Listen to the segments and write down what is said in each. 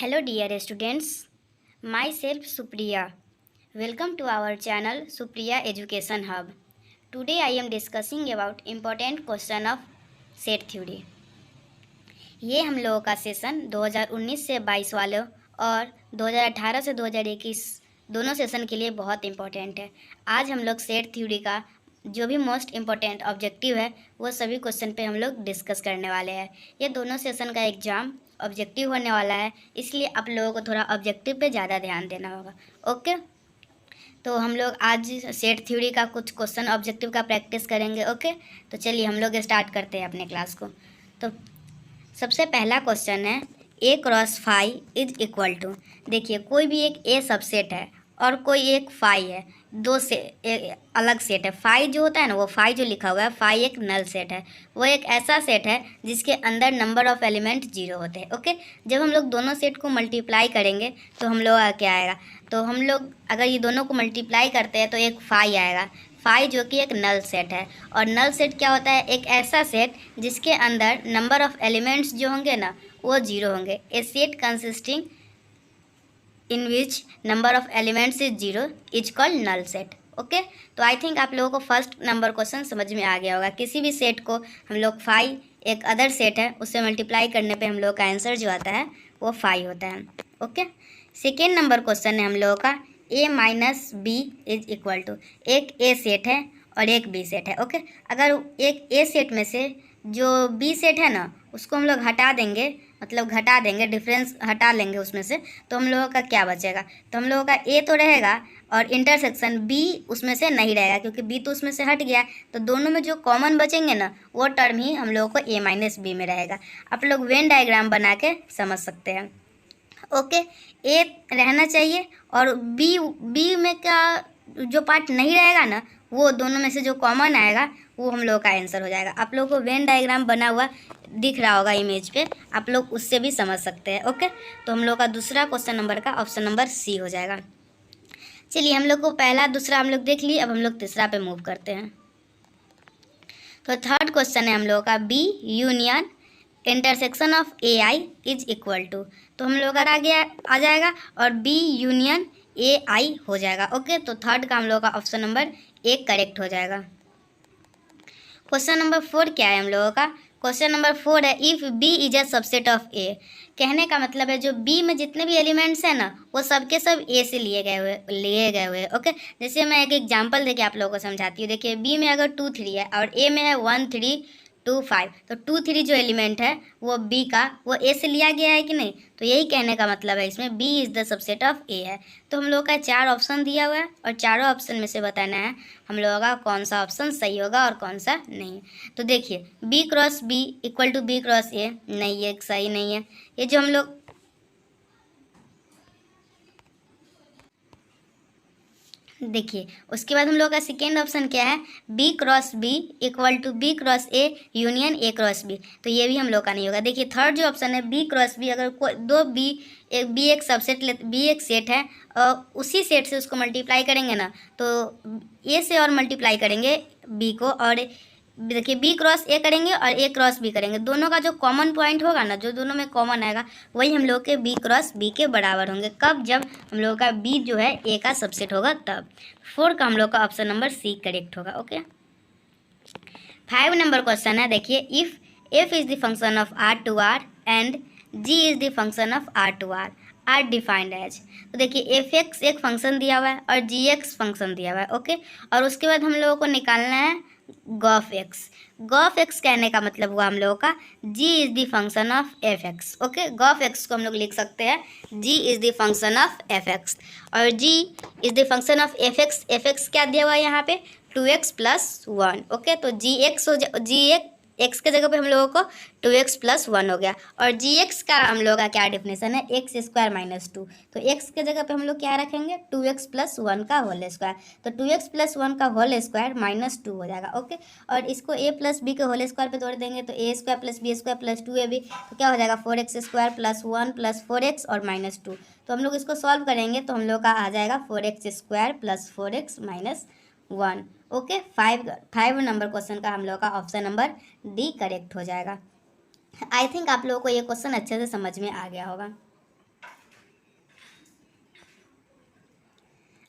Hello dear students, myself Supriya. Welcome to our channel Supriya Education Hub. Today I am discussing about important question of set theory. ये हम लोगों का session 2019 से 22 वालों और 2018 से 2021 दोनों सेशन के लिए बहुत इम्पोर्टेंट है। आज हम लोग सेट थ्योरी का जो भी मोस्ट इम्पोर्टेंट ऑब्जेक्टिव है वो सभी क्वेश्चन पे हम लोग डिस्कस करने वाले हैं। ये दोनों सेशन का एग्ज़ाम ऑब्जेक्टिव होने वाला है, इसलिए आप लोगों को थोड़ा ऑब्जेक्टिव पे ज़्यादा ध्यान देना होगा। ओके, तो हम लोग आज सेट थ्योरी का कुछ क्वेश्चन ऑब्जेक्टिव का प्रैक्टिस करेंगे। ओके, तो चलिए हम लोग स्टार्ट करते हैं अपने क्लास को। तो सबसे पहला क्वेश्चन है A cross phi is equal to. देखिए, कोई भी एक ए सबसेट है और कोई एक फाई है, दो से अलग सेट है। फाई जो होता है ना, वो फाई जो लिखा हुआ है, फाई एक नल सेट है। वो एक ऐसा सेट है जिसके अंदर नंबर ऑफ एलिमेंट जीरो होते हैं। ओके, जब हम लोग दोनों सेट को मल्टीप्लाई करेंगे तो हम लोग क्या आएगा, तो हम लोग अगर ये दोनों को मल्टीप्लाई करते हैं तो एक फाई आएगा। फाई जो कि एक नल सेट है, और नल सेट क्या होता है, एक ऐसा सेट जिसके अंदर नंबर ऑफ एलिमेंट्स जो होंगे ना वो जीरो होंगे। A set consisting in which number of elements is zero is called null set. Okay, तो आई थिंक आप लोगों को फर्स्ट नंबर क्वेश्चन समझ में आ गया होगा। किसी भी सेट को हम लोग फाई, एक अदर सेट है, उससे मल्टीप्लाई करने पे हम लोग का आंसर जो आता है वो फाई होता है। ओके, सेकेंड नंबर क्वेश्चन है हम लोगों का A minus B is equal to. एक ए सेट है और एक बी सेट है। ओके, अगर एक ए सेट में से जो बी सेट है ना उसको हम लोग हटा देंगे, मतलब घटा देंगे, डिफरेंस हटा लेंगे उसमें से, तो हम लोगों का क्या बचेगा, तो हम लोगों का ए तो रहेगा और इंटरसेक्शन बी उसमें से नहीं रहेगा, क्योंकि बी तो उसमें से हट गया। तो दोनों में जो कॉमन बचेंगे ना वो टर्म ही हम लोगों को ए माइनस बी में रहेगा। आप लोग वेन डायग्राम बना के समझ सकते हैं। ओके, ए रहना चाहिए और बी में का जो पार्ट नहीं रहेगा ना वो दोनों में से जो कॉमन आएगा वो हम लोग का आंसर हो जाएगा। आप लोगों को वेन डायग्राम बना हुआ दिख रहा होगा इमेज पे, आप लोग उससे भी समझ सकते हैं। ओके, तो हम लोग का दूसरा क्वेश्चन नंबर का ऑप्शन नंबर सी हो जाएगा। चलिए, हम लोग को पहला दूसरा हम लोग देख लिए, अब हम लोग तीसरा पे मूव करते हैं। तो थर्ड क्वेश्चन है हम लोगों का B union intersection of A I is equal to. तो हम लोग का आ जाएगा और बी यूनियन ए आई हो जाएगा। ओके, तो थर्ड का हम लोग का ऑप्शन नंबर ए करेक्ट हो जाएगा। क्वेश्चन नंबर 4 क्या है हम लोगों का, क्वेश्चन नंबर 4 है if B is a subset of A. कहने का मतलब है जो बी में जितने भी एलिमेंट्स हैं ना वो सब के सब ए से लिए गए हुए। ओके, जैसे मैं एक एग्जांपल देके आप लोगों को समझाती हूँ। देखिए, बी में अगर 2 3 है और ए में है 1 3 2 5, तो 2 3 जो एलिमेंट है वो बी का वो ए से लिया गया है कि नहीं, तो यही कहने का मतलब है इसमें B is the subset of A है। तो हम लोग का 4 ऑप्शन दिया हुआ है और चारों ऑप्शन में से बताना है हम लोगों का कौन सा ऑप्शन सही होगा और कौन सा नहीं। तो देखिए, B cross B equal to B cross A, नहीं, ये सही नहीं है। ये जो हम लोग देखिए, उसके बाद हम लोग का सेकेंड ऑप्शन क्या है, B cross B equal to B cross A union A cross B, तो ये भी हम लोग का नहीं होगा। देखिए, थर्ड जो ऑप्शन है बी क्रॉस बी, अगर कोई दो बी एक सबसेट बी एक सेट है और उसी सेट से उसको मल्टीप्लाई करेंगे ना, तो ए से और मल्टीप्लाई करेंगे बी को, और देखिए बी क्रॉस ए करेंगे और ए क्रॉस बी करेंगे, दोनों का जो कॉमन पॉइंट होगा ना, जो दोनों में कॉमन आएगा वही हम लोग के बी क्रॉस बी के बराबर होंगे। कब, जब हम लोग का बी जो है ए का सबसेट होगा तब। 4 का हम लोग का ऑप्शन नंबर सी करेक्ट होगा। ओके, 5 नंबर क्वेश्चन है। देखिए, if F is the function of R to R and G is the function of R to R are defined as. तो देखिए, एफ एक्स एक फंक्शन दिया हुआ है और जी एक्स फंक्शन दिया हुआ है। ओके, और उसके बाद हम लोगों को निकालना है गॉफ एक्स। गॉफ एक्स कहने का मतलब हुआ हम लोगों का G is the function of F X. Okay, G of X को हम लोग लिख सकते हैं G is the function of F X, और G is the function of F X. F X क्या दिया हुआ है यहाँ पे, 2x + 1। ओके, तो जी एक्स एक्स के जगह पे हम लोगों को 2x + 1 हो गया, और जी एक्स का हम लोगों का क्या डिफिनेशन है, x² - 2। तो x के जगह पे हम लोग क्या रखेंगे, 2x + 1 का होल स्क्वायर, तो 2x + 1 का होल स्क्वायर -2 हो जाएगा। ओके, और इसको a + b के होल स्क्वायर पे तोड़ देंगे तो a² + b² + 2ab, तो क्या हो जाएगा 4x² + 1 + 4x और -2। तो हम लोग इसको सॉल्व करेंगे तो हम लोग का आ जाएगा 4x² + 4x - 1। Okay, 5 number question का हम लोग का ऑप्शन नंबर डी करेक्ट हो जाएगा। आई थिंक आप लोगों को ये क्वेश्चन अच्छे से समझ में आ गया होगा।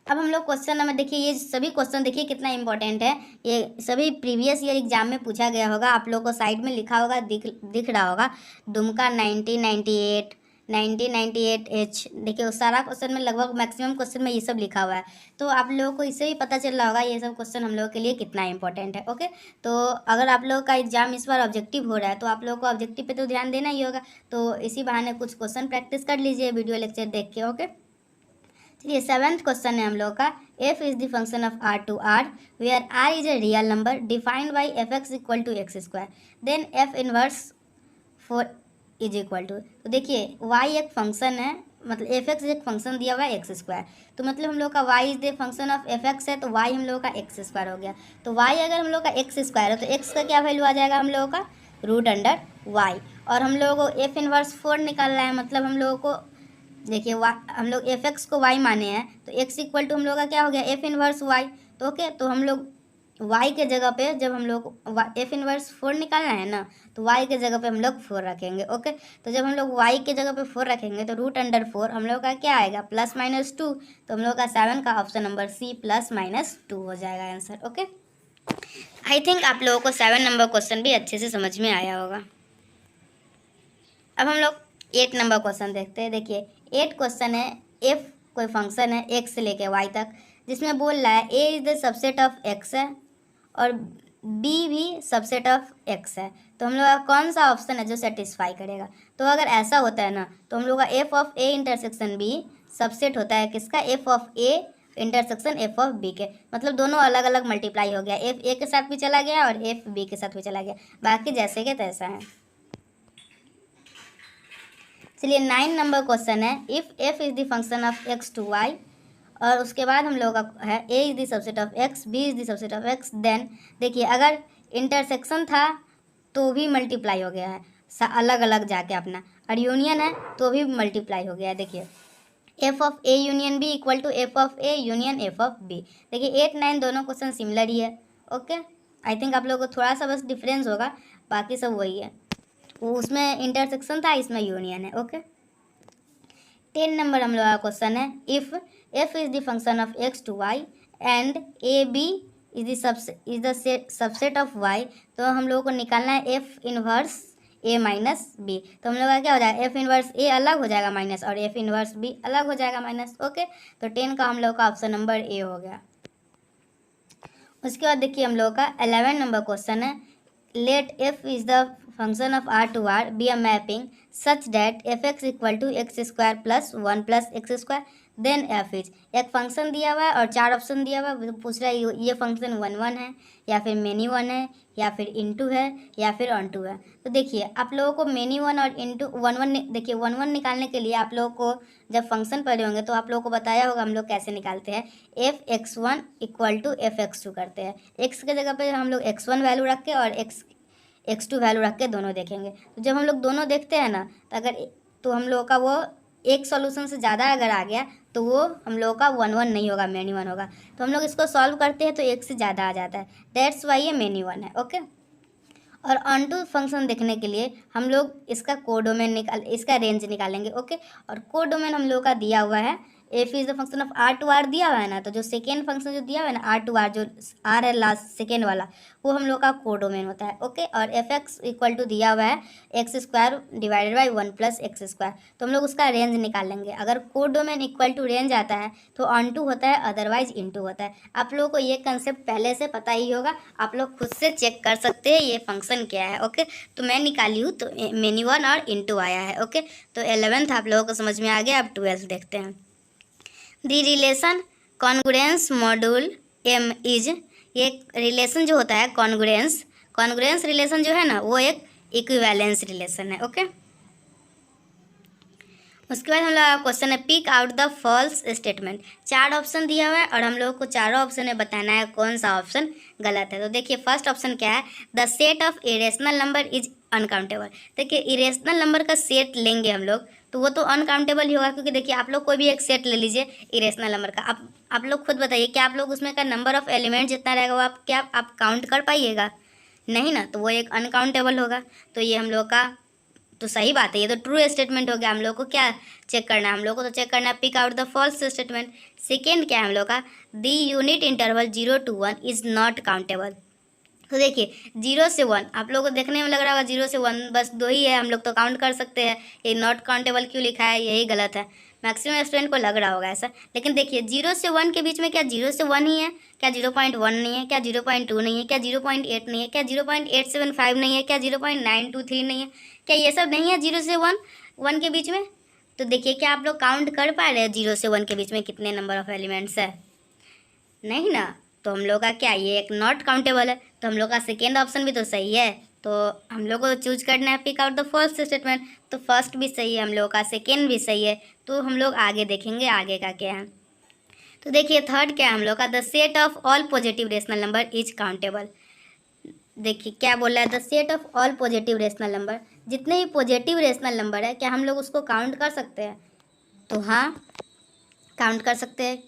अब हम लोग क्वेश्चन नंबर देखिए, ये सभी क्वेश्चन देखिए कितना इंपॉर्टेंट है। ये सभी प्रीवियस ईयर एग्जाम में पूछा गया होगा, आप लोगों को साइड में लिखा होगा, दिख रहा होगा दुमका 1998, 1998H। देखिए उस सारा क्वेश्चन में लगभग मैक्सिमम क्वेश्चन में ये सब लिखा हुआ है, तो आप लोगों को इससे भी पता चल रहा होगा ये सब क्वेश्चन हम लोगों के लिए कितना इंपॉर्टेंट है। ओके, तो अगर आप लोगों का एग्जाम इस बार ऑब्जेक्टिव हो रहा है तो आप लोगों को ऑब्जेक्टिव पे तो ध्यान देना ही होगा, तो इसी बहाने कुछ क्वेश्चन प्रैक्टिस कर लीजिए वीडियो लेक्चर देख के। ओके, चलिए 7th क्वेश्चन है हम लोग का, f is the function of r to r where r is a real number defined by fx equal to x square, then f inverse 4 is equal to. तो देखिए y एक function है, मतलब fx एक फंक्शन दिया हुआ है x square, तो मतलब हम लोग का y is the function of fx है, तो y हम लोग का एक्स स्क्वायर हो गया। तो y अगर हम लोग का एक्स स्क्वायर है तो x का क्या वैल्यू आ जाएगा हम लोगों का, रूट अंडर y। और हम लोगों को f इनवर्स 4 निकालना है, मतलब हम लोगों को देखिए हम लोग एफ एक्स को वाई माने हैं, तो एक्स इक्वल टू हम लोग का क्या हो गया, एफ इनवर्स वाई। तो ओके, तो हम लोग वाई के जगह पे जब हम लोग एफ इनवर्स 4 निकालना है ना, तो वाई के जगह पे हम लोग 4 रखेंगे। ओके, तो जब हम लोग वाई के जगह पे 4 रखेंगे तो रूट अंडर 4 हम लोग का क्या आएगा, +-2। तो हम लोग का 7 का ऑप्शन नंबर सी +-2 हो जाएगा आंसर। ओके, आई थिंक आप लोगों को 7 नंबर क्वेश्चन भी अच्छे से समझ में आया होगा। अब हम लोग 8 नंबर क्वेश्चन देखते हैं। देखिए 8 क्वेश्चन है, एफ कोई फंक्शन है x से लेके y तक, जिसमें बोल रहा है a is the subset of x है और b भी सबसेट ऑफ x है, तो हम लोग का कौन सा ऑप्शन है जो सेटिस्फाई करेगा। तो अगर ऐसा होता है ना, तो हम लोग का f of a intersection b subset होता है किसका, f of a intersection f of b के, मतलब दोनों अलग अलग मल्टीप्लाई हो गया, f a के साथ भी चला गया और f b के साथ भी चला गया, बाकी जैसे के तैसा है। चलिए 9 नंबर क्वेश्चन है, if f is the function of x to y, और उसके बाद हम लोगों का है a is the subset of x, b is the subset of x, then देखिए अगर इंटरसेक्शन था तो भी मल्टीप्लाई हो गया है अलग अलग जाके अपना, और यूनियन है तो भी मल्टीप्लाई हो गया है। देखिए f of a union b equal to f of a union f of b। देखिए 8 9 दोनों क्वेश्चन सिमिलर ही है। ओके, आई थिंक आप लोगों को थोड़ा सा बस डिफरेंस होगा, बाकी सब वही है, वो उसमें इंटरसेक्शन था, इसमें यूनियन है। ओके, 10 नंबर हम लोग का क्वेश्चन है, if f is the function of x to y and A B is the subset of y, तो हम लोगों को निकालना है f inverse a minus b। तो हम लोग का क्या हो जाएगा, f इनवर्स a अलग हो जाएगा माइनस, और f इनवर्स b अलग हो जाएगा माइनस। ओके, तो 10 का हम लोग का ऑप्शन नंबर a हो गया। उसके बाद देखिए हम लोग का 11 नंबर क्वेश्चन है, let f is the function of r to r be a mapping such that fx equal to x square plus 1 plus x square, then f is, एक फंक्शन दिया हुआ है और 4 ऑप्शन दिया हुआ है, पूछ रहा है ये फंक्शन 1 1 है या फिर मेनी 1 है या फिर इनटू है या फिर ऑन टू है। तो देखिए आप लोगों को मेनी 1 और इनटू 1 1, देखिए 1 1 निकालने के लिए आप लोगों को जब फंक्शन पढ़े होंगे तो आप लोगों को बताया होगा हम लोग कैसे निकालते हैं, f(x1) इक्वल टू f(x2) करते हैं, x के जगह पे हम लोग x1 वैल्यू रख के और x2 वैल्यू रख के दोनों देखेंगे। तो जब हम लोग दोनों देखते हैं ना, तो अगर तो हम लोग का वो एक सॉल्यूशन से ज़्यादा अगर आ गया तो वो हम लोग का 1 1 नहीं होगा, मेनी 1 होगा। तो हम लोग इसको सॉल्व करते हैं तो एक से ज़्यादा आ जाता है, दैट्स वाई ये मेनी 1 है। ओके, और ऑनटू फंक्शन देखने के लिए हम लोग इसका कोडोमेन इसका रेंज निकालेंगे। ओके, और कोडोमेन हम लोग का दिया हुआ है, F is the function of R to R दिया हुआ है ना, तो जो सेकेंड फंक्शन जो दिया हुआ है ना आर टू आर, जो आर है लास्ट सेकेंड वाला, वो हम लोग का कोडोमेन होता है। ओके, और एफ एक्स इक्वल टू दिया हुआ है x square divided by 1 plus x square, तो हम लोग उसका रेंज निकाल लेंगे। अगर कोडोमेन इक्वल टू रेंज आता है तो ऑन टू होता है, अदरवाइज इन टू होता है। आप लोगों को ये कंसेप्ट पहले से पता ही होगा, आप लोग खुद से चेक कर सकते हैं ये फंक्शन क्या है। ओके, तो मैं निकाली हूँ, तो मेनी 1 और इन टू आया है। ओके, तो 11th आप लोगों को समझ में आ गया। अब 12th देखते हैं। The relation congruence module M is, ये रिलेशन जो होता है कॉन्ग्रुएंस रिलेशन जो है ना, वो एक इक्विवेलेंस रिलेशन है। ओके, उसके बाद हम लोग क्वेश्चन है, pick out the false statement. 4 option दिया हुआ है और हम लोग को चारों ऑप्शन में बताना है कौन सा ऑप्शन गलत है। तो देखिए फर्स्ट ऑप्शन क्या है, the set of irrational number is uncountable. देखिए इरेशनल नंबर का सेट लेंगे हम लोग तो वो तो अनकाउंटेबल ही होगा, क्योंकि देखिए आप लोग कोई भी एक सेट ले लीजिए इरेशनल नंबर का, आप लोग खुद बताइए क्या आप लोग उसमें का नंबर ऑफ एलिमेंट जितना रहेगा वो आप काउंट कर पाइएगा, नहीं ना, तो वो एक अनकाउंटेबल होगा। तो ये हम लोग का तो सही बात है, ये तो ट्रू स्टेटमेंट हो गया। हम लोग को क्या चेक करना है, हम लोग को तो चेक करना है pick out the false statement. Second क्या है हम लोग का, the unit interval 0 to 1 is not countable. तो देखिए 0 से 1 आप लोगों को देखने में लग रहा होगा 0 से 1 बस 2 ही है, हम लोग तो काउंट कर सकते हैं। ये नॉट काउंटेबल क्यों लिखा है, यही गलत है। मैक्सिमम स्टूडेंट को लग रहा होगा ऐसा, लेकिन देखिए 0 से 1 के बीच में क्या 0 से 1 ही है, क्या 0.1 नहीं है, क्या 0.2 नहीं है, क्या 0.8 नहीं है, क्या 0.875 नहीं है, क्या 0.923 नहीं है, क्या ये सब नहीं है 0 से 1 के बीच में। तो देखिए क्या आप लोग काउंट कर पा रहे हैं 0 से 1 के बीच में कितने नंबर ऑफ एलिमेंट्स है, नहीं ना। तो हम लोग का क्या ये एक नॉट काउंटेबल है, तो हम लोग का सेकेंड ऑप्शन भी तो सही है। तो हम लोग को चूज करना है pick out the first statement. तो फर्स्ट भी सही है हम लोग का, सेकेंड भी सही है। तो हम लोग आगे देखेंगे आगे का क्या है। तो देखिए थर्ड क्या है हम लोग का, the set of all positive rational number is countable. देखिए क्या बोल रहा है, the set of all positive rational number, जितने भी पॉजिटिव रेशनल नंबर है क्या हम लोग उसको काउंट कर सकते हैं। तो हाँ काउंट कर सकते हैं।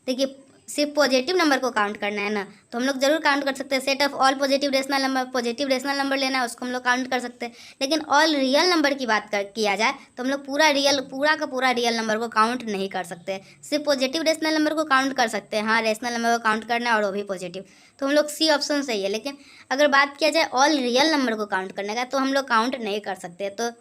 देखिए सिर्फ पॉजिटिव नंबर को काउंट करना है ना, तो हम लोग जरूर काउंट कर सकते हैं। Set of all positive rational number, positive rational number लेना है उसको हम लोग काउंट कर सकते हैं। लेकिन ऑल रियल नंबर की बात किया जाए तो हम लोग पूरा का पूरा रियल नंबर को काउंट नहीं कर सकते। सिर्फ पॉजिटिव रेशनल नंबर को काउंट कर सकते हैं। हाँ रेशनल नंबर को काउंट करना है और वो भी पॉजिटिव, तो हम लोग सी ऑप्शन सही है। लेकिन अगर बात किया जाए ऑल रियल नंबर को काउंट करने का तो हम लोग काउंट नहीं कर सकते। तो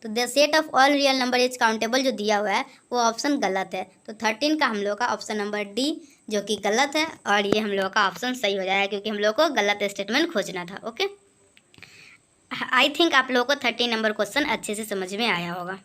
the set of all real number is countable जो दिया हुआ है वो ऑप्शन गलत है। तो 13 का हम लोग का ऑप्शन नंबर डी जो कि गलत है, और ये हम लोग का ऑप्शन सही हो जाएगा क्योंकि हम लोग को गलत स्टेटमेंट खोजना था। ओके, आई थिंक आप लोगों को 13 नंबर क्वेश्चन अच्छे से समझ में आया होगा।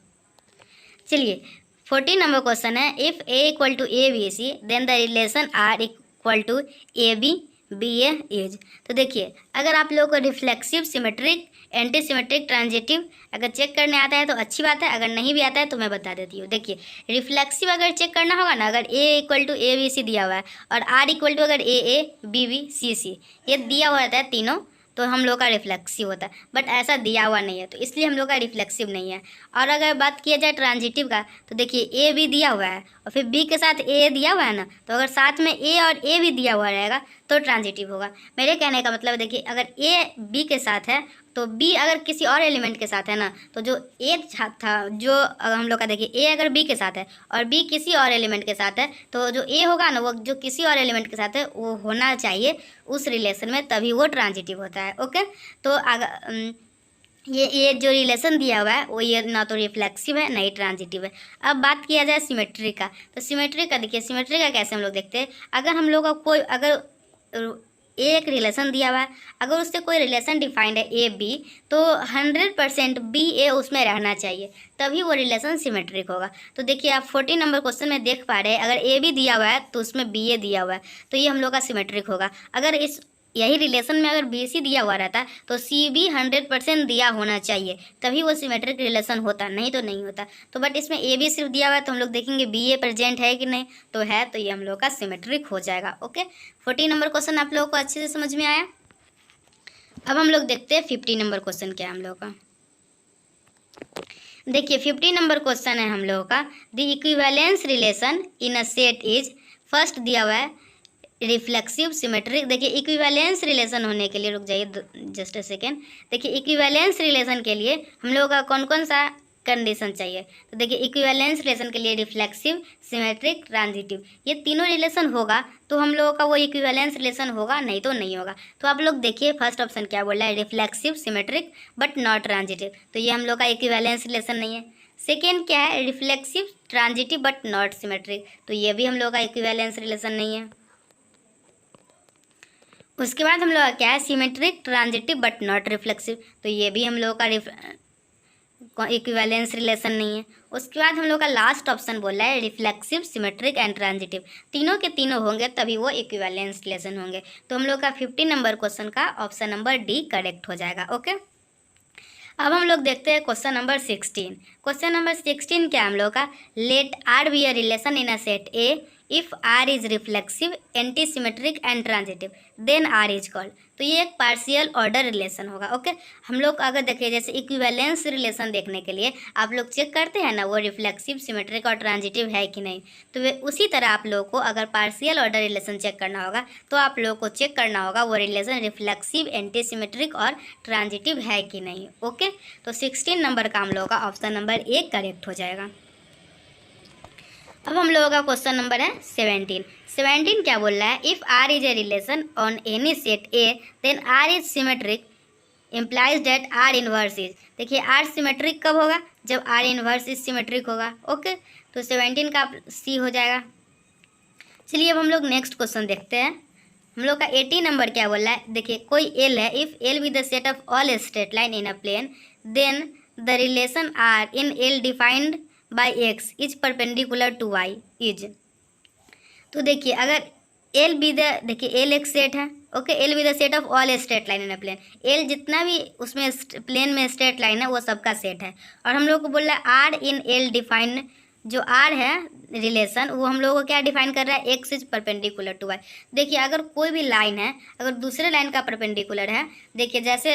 चलिए 14 नंबर क्वेश्चन है, if A equal to A B C then the relation R equal to A B B A is. तो देखिए अगर आप लोगों को reflexive, symmetric, anti symmetric, transitive अगर चेक करने आता है तो अच्छी बात है, अगर नहीं भी आता है तो मैं बता देती हूँ। देखिए रिफ्लेक्सिव अगर चेक करना होगा ना, अगर A equal to A B C दिया हुआ है और आर इक्वल टू अगर ए बी बी सी ये दिया हुआ रहता है तीनों, तो हम लोग का रिफ्लेक्सिव होता है। बट ऐसा दिया हुआ नहीं है तो इसलिए हम लोग का रिफ्लेक्सिव नहीं है। और अगर बात किया जाए ट्रांजिटिव का, तो देखिए ए बी दिया हुआ है और फिर बी के साथ ए दिया हुआ है ना, तो अगर साथ में ए और ए भी दिया हुआ रहेगा तो ट्रांजिटिव होगा। मेरे कहने का मतलब देखिए अगर ए बी के साथ है तो बी अगर किसी और एलिमेंट के साथ है ना, तो जो ए था जो हम लोग का देखिए ए अगर बी के साथ है और बी किसी और एलिमेंट के साथ है, तो जो ए होगा ना वो जो किसी और एलिमेंट के साथ है वो होना चाहिए उस रिलेशन में, तभी वो ट्रांजिटिव होता है। ओके, तो अगर ये जो रिलेशन दिया हुआ है वो ये ना तो रिफ्लेक्सिव है ना ही ट्रांजिटिव है। अब बात किया जाए सिमेट्री का, तो सिमेट्री का देखिए सिमेट्री का कैसे हम लोग देखते हैं। अगर हम लोग का कोई अगर एक रिलेशन दिया हुआ है, अगर उससे कोई रिलेशन डिफाइंड है ए बी, तो 100% बी ए उसमें रहना चाहिए, तभी वो रिलेशन सिमेट्रिक होगा। तो देखिए आप 14 नंबर क्वेश्चन में देख पा रहे हैं, अगर ए बी दिया हुआ है तो उसमें बी ए दिया हुआ है, तो ये हम लोग का सिमेट्रिक होगा। अगर इस यही रिलेशन में अगर बी सी दिया हुआ रहता तो सी बी 100% दिया होना चाहिए, तभी वो सिमेट्रिक रिलेशन होता, नहीं तो नहीं होता। तो बट इसमें ए बी सिर्फ दिया हुआ है तो हम लोग देखेंगे बी ए प्रेजेंट है कि नहीं, तो है, तो ये हम लोग का सिमेट्रिक हो जाएगा। ओके, 14 नंबर क्वेश्चन आप लोगों को अच्छे से समझ में आया। अब हम लोग देखते हैं 50 नंबर क्वेश्चन क्या है हम लोग का। देखिए 50 नंबर क्वेश्चन है हम लोगों का, the equivalence relation in a set is, first दिया हुआ है रिफ्लेक्सिव, सिमेट्रिक। देखिए इक्विवेलेंस रिलेशन होने के लिए, रुक जाइए जस्ट अ सेकेंड, देखिए इक्विवेलेंस रिलेशन के लिए हम लोगों का कौन कौन सा कंडीशन चाहिए। तो देखिए इक्विवेलेंस रिलेशन के लिए रिफ्लेक्सिव, सिमेट्रिक, ट्रांजिटिव ये तीनों रिलेशन होगा तो हम लोगों का वो इक्विवेलेंस रिलेशन होगा, नहीं तो नहीं होगा। तो आप लोग देखिए फर्स्ट ऑप्शन क्या बोल रहा है, reflexive, symmetric but not transitive, तो ये हम लोग का इक्विवेलेंस रिलेशन नहीं है। सेकेंड क्या है, reflexive, transitive but not symmetric, तो ये भी हम लोग का इक्विवेलेंस रिलेशन नहीं है। उसके बाद हम लोग का क्या है, symmetric, transitive but not reflexive, तो ये भी हम लोग का इक्विवेलेंस रिलेशन नहीं है। उसके बाद हम लोग का लास्ट ऑप्शन बोल रहा है रिफ्लेक्सिव, सिमेट्रिक एंड ट्रांजिटिव, तीनों के तीनों होंगे तभी वो इक्विवेलेंस रिलेशन होंगे। तो हम लोग का 50 नंबर क्वेश्चन का ऑप्शन नंबर डी करेक्ट हो जाएगा। ओके, अब हम लोग देखते हैं क्वेश्चन नंबर 16। क्वेश्चन नंबर 16 क्या हम लोग का, let R be a relation in a set A if R is reflexive, anti symmetric and transitive, then R is called. तो ये एक पार्शियल ऑर्डर रिलेशन होगा। ओके, हम लोग अगर देखिए जैसे इक्विवेलेंस रिलेशन देखने के लिए आप लोग चेक करते हैं ना वो रिफ्लेक्सिव, सिमेट्रिक और ट्रांजिटिव है कि नहीं, तो वे उसी तरह आप लोगों को अगर पार्शियल ऑर्डर रिलेशन चेक करना होगा तो आप लोगों को चेक करना होगा वो रिलेशन रिफ्लेक्सिव, एंटी सिमेट्रिक और ट्रांजिटिव है कि नहीं। ओके, तो 16 नंबर का हम लोगों का ऑप्शन नंबर ए करेक्ट हो जाएगा। अब हम लोगों का क्वेश्चन नंबर है 17 क्या बोल रहा है, if R is a relation on any set A then R is symmetric implies that R inverse is. देखिए आर सिमेट्रिक कब होगा, जब आर इनवर्स इज सिमेट्रिक होगा। ओके, तो 17 का सी हो जाएगा। चलिए अब हम लोग नेक्स्ट क्वेश्चन देखते हैं। हम लोग का 18 नंबर क्या बोल रहा है, देखिए कोई एल है, if L with the set of all straight line in a plane then the relation R in L defined by x is perpendicular to y is. तो देखिए अगर एल बी द, देखिए एल एक set है। Okay, L be the set of all straight line in a plane, L जितना भी उसमें plane में स्ट्रेट लाइन है वो सबका सेट है। और हम लोग को बोल रहा है आर इन एल डिफाइन, जो आर है रिलेशन वो हम लोग को क्या डिफाइन कर रहा है, x is perpendicular to y. देखिए अगर कोई भी लाइन है, अगर दूसरे लाइन का परपेंडिकुलर है, देखिए जैसे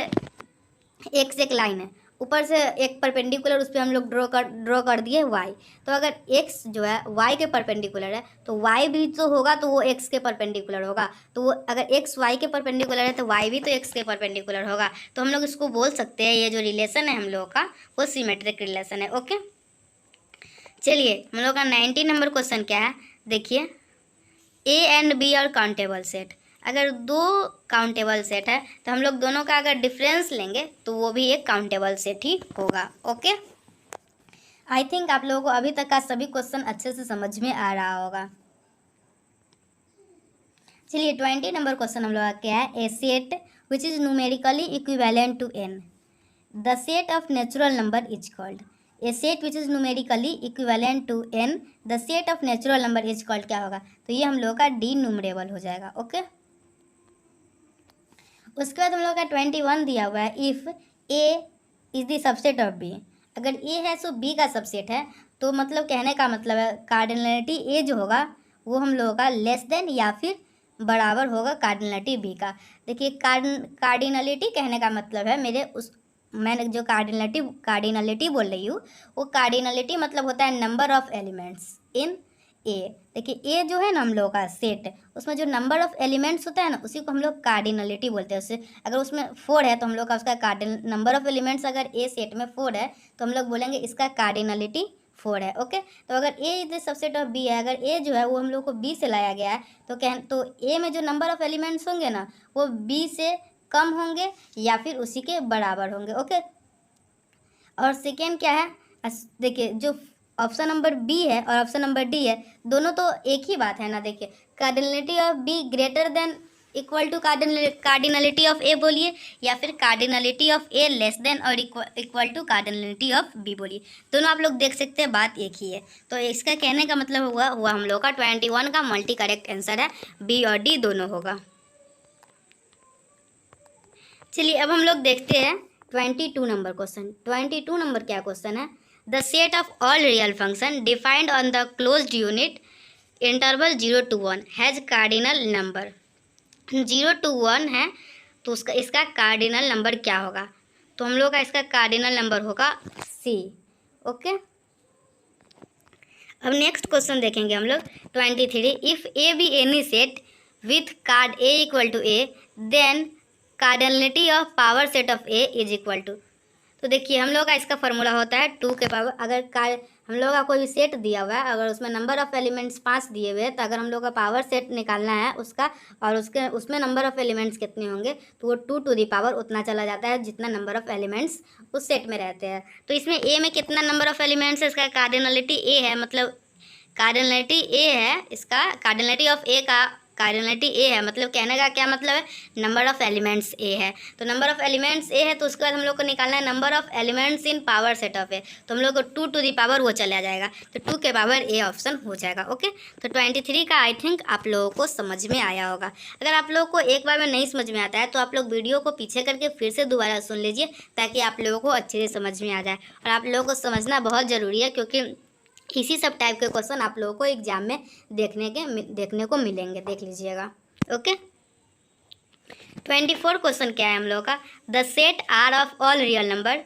एक्स एक लाइन है, ऊपर से एक परपेंडिकुलर उस पर हम लोग ड्रॉ कर दिए वाई, तो अगर एक्स जो है वाई के परपेंडिकुलर है तो वाई भी तो होगा, तो वो एक्स के परपेंडिकुलर होगा। तो वो अगर एक्स वाई के परपेंडिकुलर है तो वाई भी तो एक्स के परपेंडिकुलर होगा। तो हम लोग इसको बोल सकते हैं ये जो रिलेशन है हम लोग का वो सिमेट्रिक रिलेशन है। ओके, चलिए हम लोग का 19 नंबर क्वेश्चन क्या है, देखिए ए एंड बी और काउंटेबल सेट, अगर दो काउंटेबल सेट है तो हम लोग दोनों का अगर डिफरेंस लेंगे तो वो भी एक काउंटेबल सेट ही होगा। ओके, आई थिंक आप लोगों को अभी तक का सभी क्वेश्चन अच्छे से समझ में आ रहा होगा। चलिए 20 नंबर क्वेश्चन हम लोग का क्या है, a set which is numerically equivalent to N, the set of natural number is called. A set which is numerically equivalent to N, the set of natural number is called क्या होगा, तो ये हम लोग का डी न्यूमरेबल हो जाएगा। Okay, उसके बाद हम लोग का 21 दिया हुआ है, if A is the subset of B, अगर ए है सो बी का सबसेट है, तो मतलब कहने का मतलब है कार्डिनलिटी ए जो होगा वो हम लोगों का लेस देन या फिर बराबर होगा कार्डिनलिटी बी का। देखिए कार्डिनलिटी कहने का मतलब है मेरे उस, मैंने जो कार्डिनलिटी बोल रही हूँ वो कार्डिनलिटी मतलब होता है नंबर ऑफ एलिमेंट्स इन ए। देखिए ए जो है ना हम लोगों का सेट, उसमें जो नंबर ऑफ एलिमेंट्स होता है ना उसी को हम लोग कार्डिनलिटी बोलते हैं। उससे अगर उसमें 4 है तो हम लोग का उसका नंबर ऑफ एलिमेंट्स अगर ए सेट में 4 है तो हम लोग बोलेंगे इसका कार्डिनलिटी 4 है। ओके, तो अगर A is the subset of B है, अगर ए जो है वो हम लोग को बी से लाया गया है तो ए में जो नंबर ऑफ एलिमेंट्स होंगे ना वो बी से कम होंगे या फिर उसी के बराबर होंगे। ओके, और सेकेंड क्या है, देखिए जो ऑप्शन नंबर बी है और ऑप्शन नंबर डी है दोनों तो एक ही बात है ना। देखिए cardinality of B greater than equal to cardinality of A बोलिए, या फिर cardinality of A less than और equal to cardinality of B बोलिए, दोनों आप लोग देख सकते हैं बात एक ही है। तो इसका कहने का मतलब हुआ हम लोग का 21 का मल्टी करेक्ट आंसर है, बी और डी दोनों होगा। चलिए अब हम लोग देखते हैं 22 नंबर क्वेश्चन। 22 नंबर क्या क्वेश्चन है, the set of all real function defined on the closed unit interval 0 to 1 has cardinal number. 0 to 1 है तो इसका कार्डिनल नंबर क्या होगा, तो हम लोग का इसका कार्डिनल नंबर होगा सी। ओके, अब नेक्स्ट क्वेश्चन देखेंगे हम लोग 23, if A be any set with card A equal to A then cardinality of power set of A is equal to. तो देखिए हम लोग का इसका फॉर्मूला होता है 2 के पावर, अगर हम लोग का कोई भी सेट दिया हुआ है अगर उसमें नंबर ऑफ एलिमेंट्स 5 दिए हुए हैं तो अगर हम लोग का पावर सेट निकालना है उसका और उसमें नंबर ऑफ एलिमेंट्स कितने होंगे तो वो 2 to the पावर उतना चला जाता है जितना नंबर ऑफ एलिमेंट्स उस सेट में रहते हैं। तो इसमें ए में कितना नंबर ऑफ एलिमेंट्स है, इसका कार्डिनलिटी ए है, मतलब कार्डिनलिटी ए है, इसका कार्डिनलिटी ऑफ ए का कार्डिनलिटी ए है, मतलब कहने का क्या मतलब है नंबर ऑफ एलिमेंट्स ए है। तो नंबर ऑफ एलिमेंट्स ए है तो उसके बाद हम लोग को निकालना है number of elements in power set of A, तो हम लोग को 2 to the पावर वो चला जाएगा, तो 2 के पावर ए ऑप्शन हो जाएगा। ओके, तो 23 का आई थिंक आप लोगों को समझ में आया होगा। अगर आप लोगों को एक बार में नहीं समझ में आता है तो आप लोग वीडियो को पीछे करके फिर से दोबारा सुन लीजिए ताकि आप लोगों को अच्छे से समझ में आ जाए। और आप लोगों को समझना बहुत ज़रूरी है क्योंकि इसी सब टाइप के क्वेश्चन आप लोगों को एग्जाम में देखने को मिलेंगे, देख लीजिएगा। ओके, 24 क्वेश्चन क्या है हम लोगों का, the set R of all real number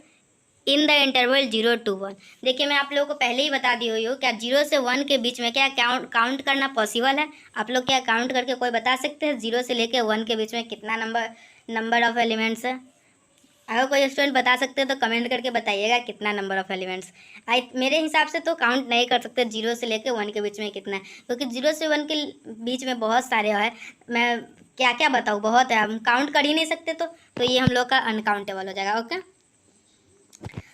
in the interval 0 to 1। देखिए मैं आप लोगों को पहले ही बता दी हुई हूँ, क्या 0 से 1 के बीच में क्या काउंट करना पॉसिबल है? आप लोग क्या काउंट करके कोई बता सकते हैं 0 से लेकर 1 के बीच में कितना नंबर ऑफ एलिमेंट्स है? अगर कोई स्टूडेंट बता सकते हैं तो कमेंट करके बताइएगा कितना नंबर ऑफ एलिमेंट्स। मेरे हिसाब से तो काउंट नहीं कर सकते 0 से लेकर 1 के बीच में कितना है, क्योंकि 0 से 1 के बीच में बहुत सारे है, मैं क्या क्या बताऊँ, बहुत है, हम काउंट कर ही नहीं सकते। तो ये हम लोग का अनकाउंटेबल हो जाएगा। ओके,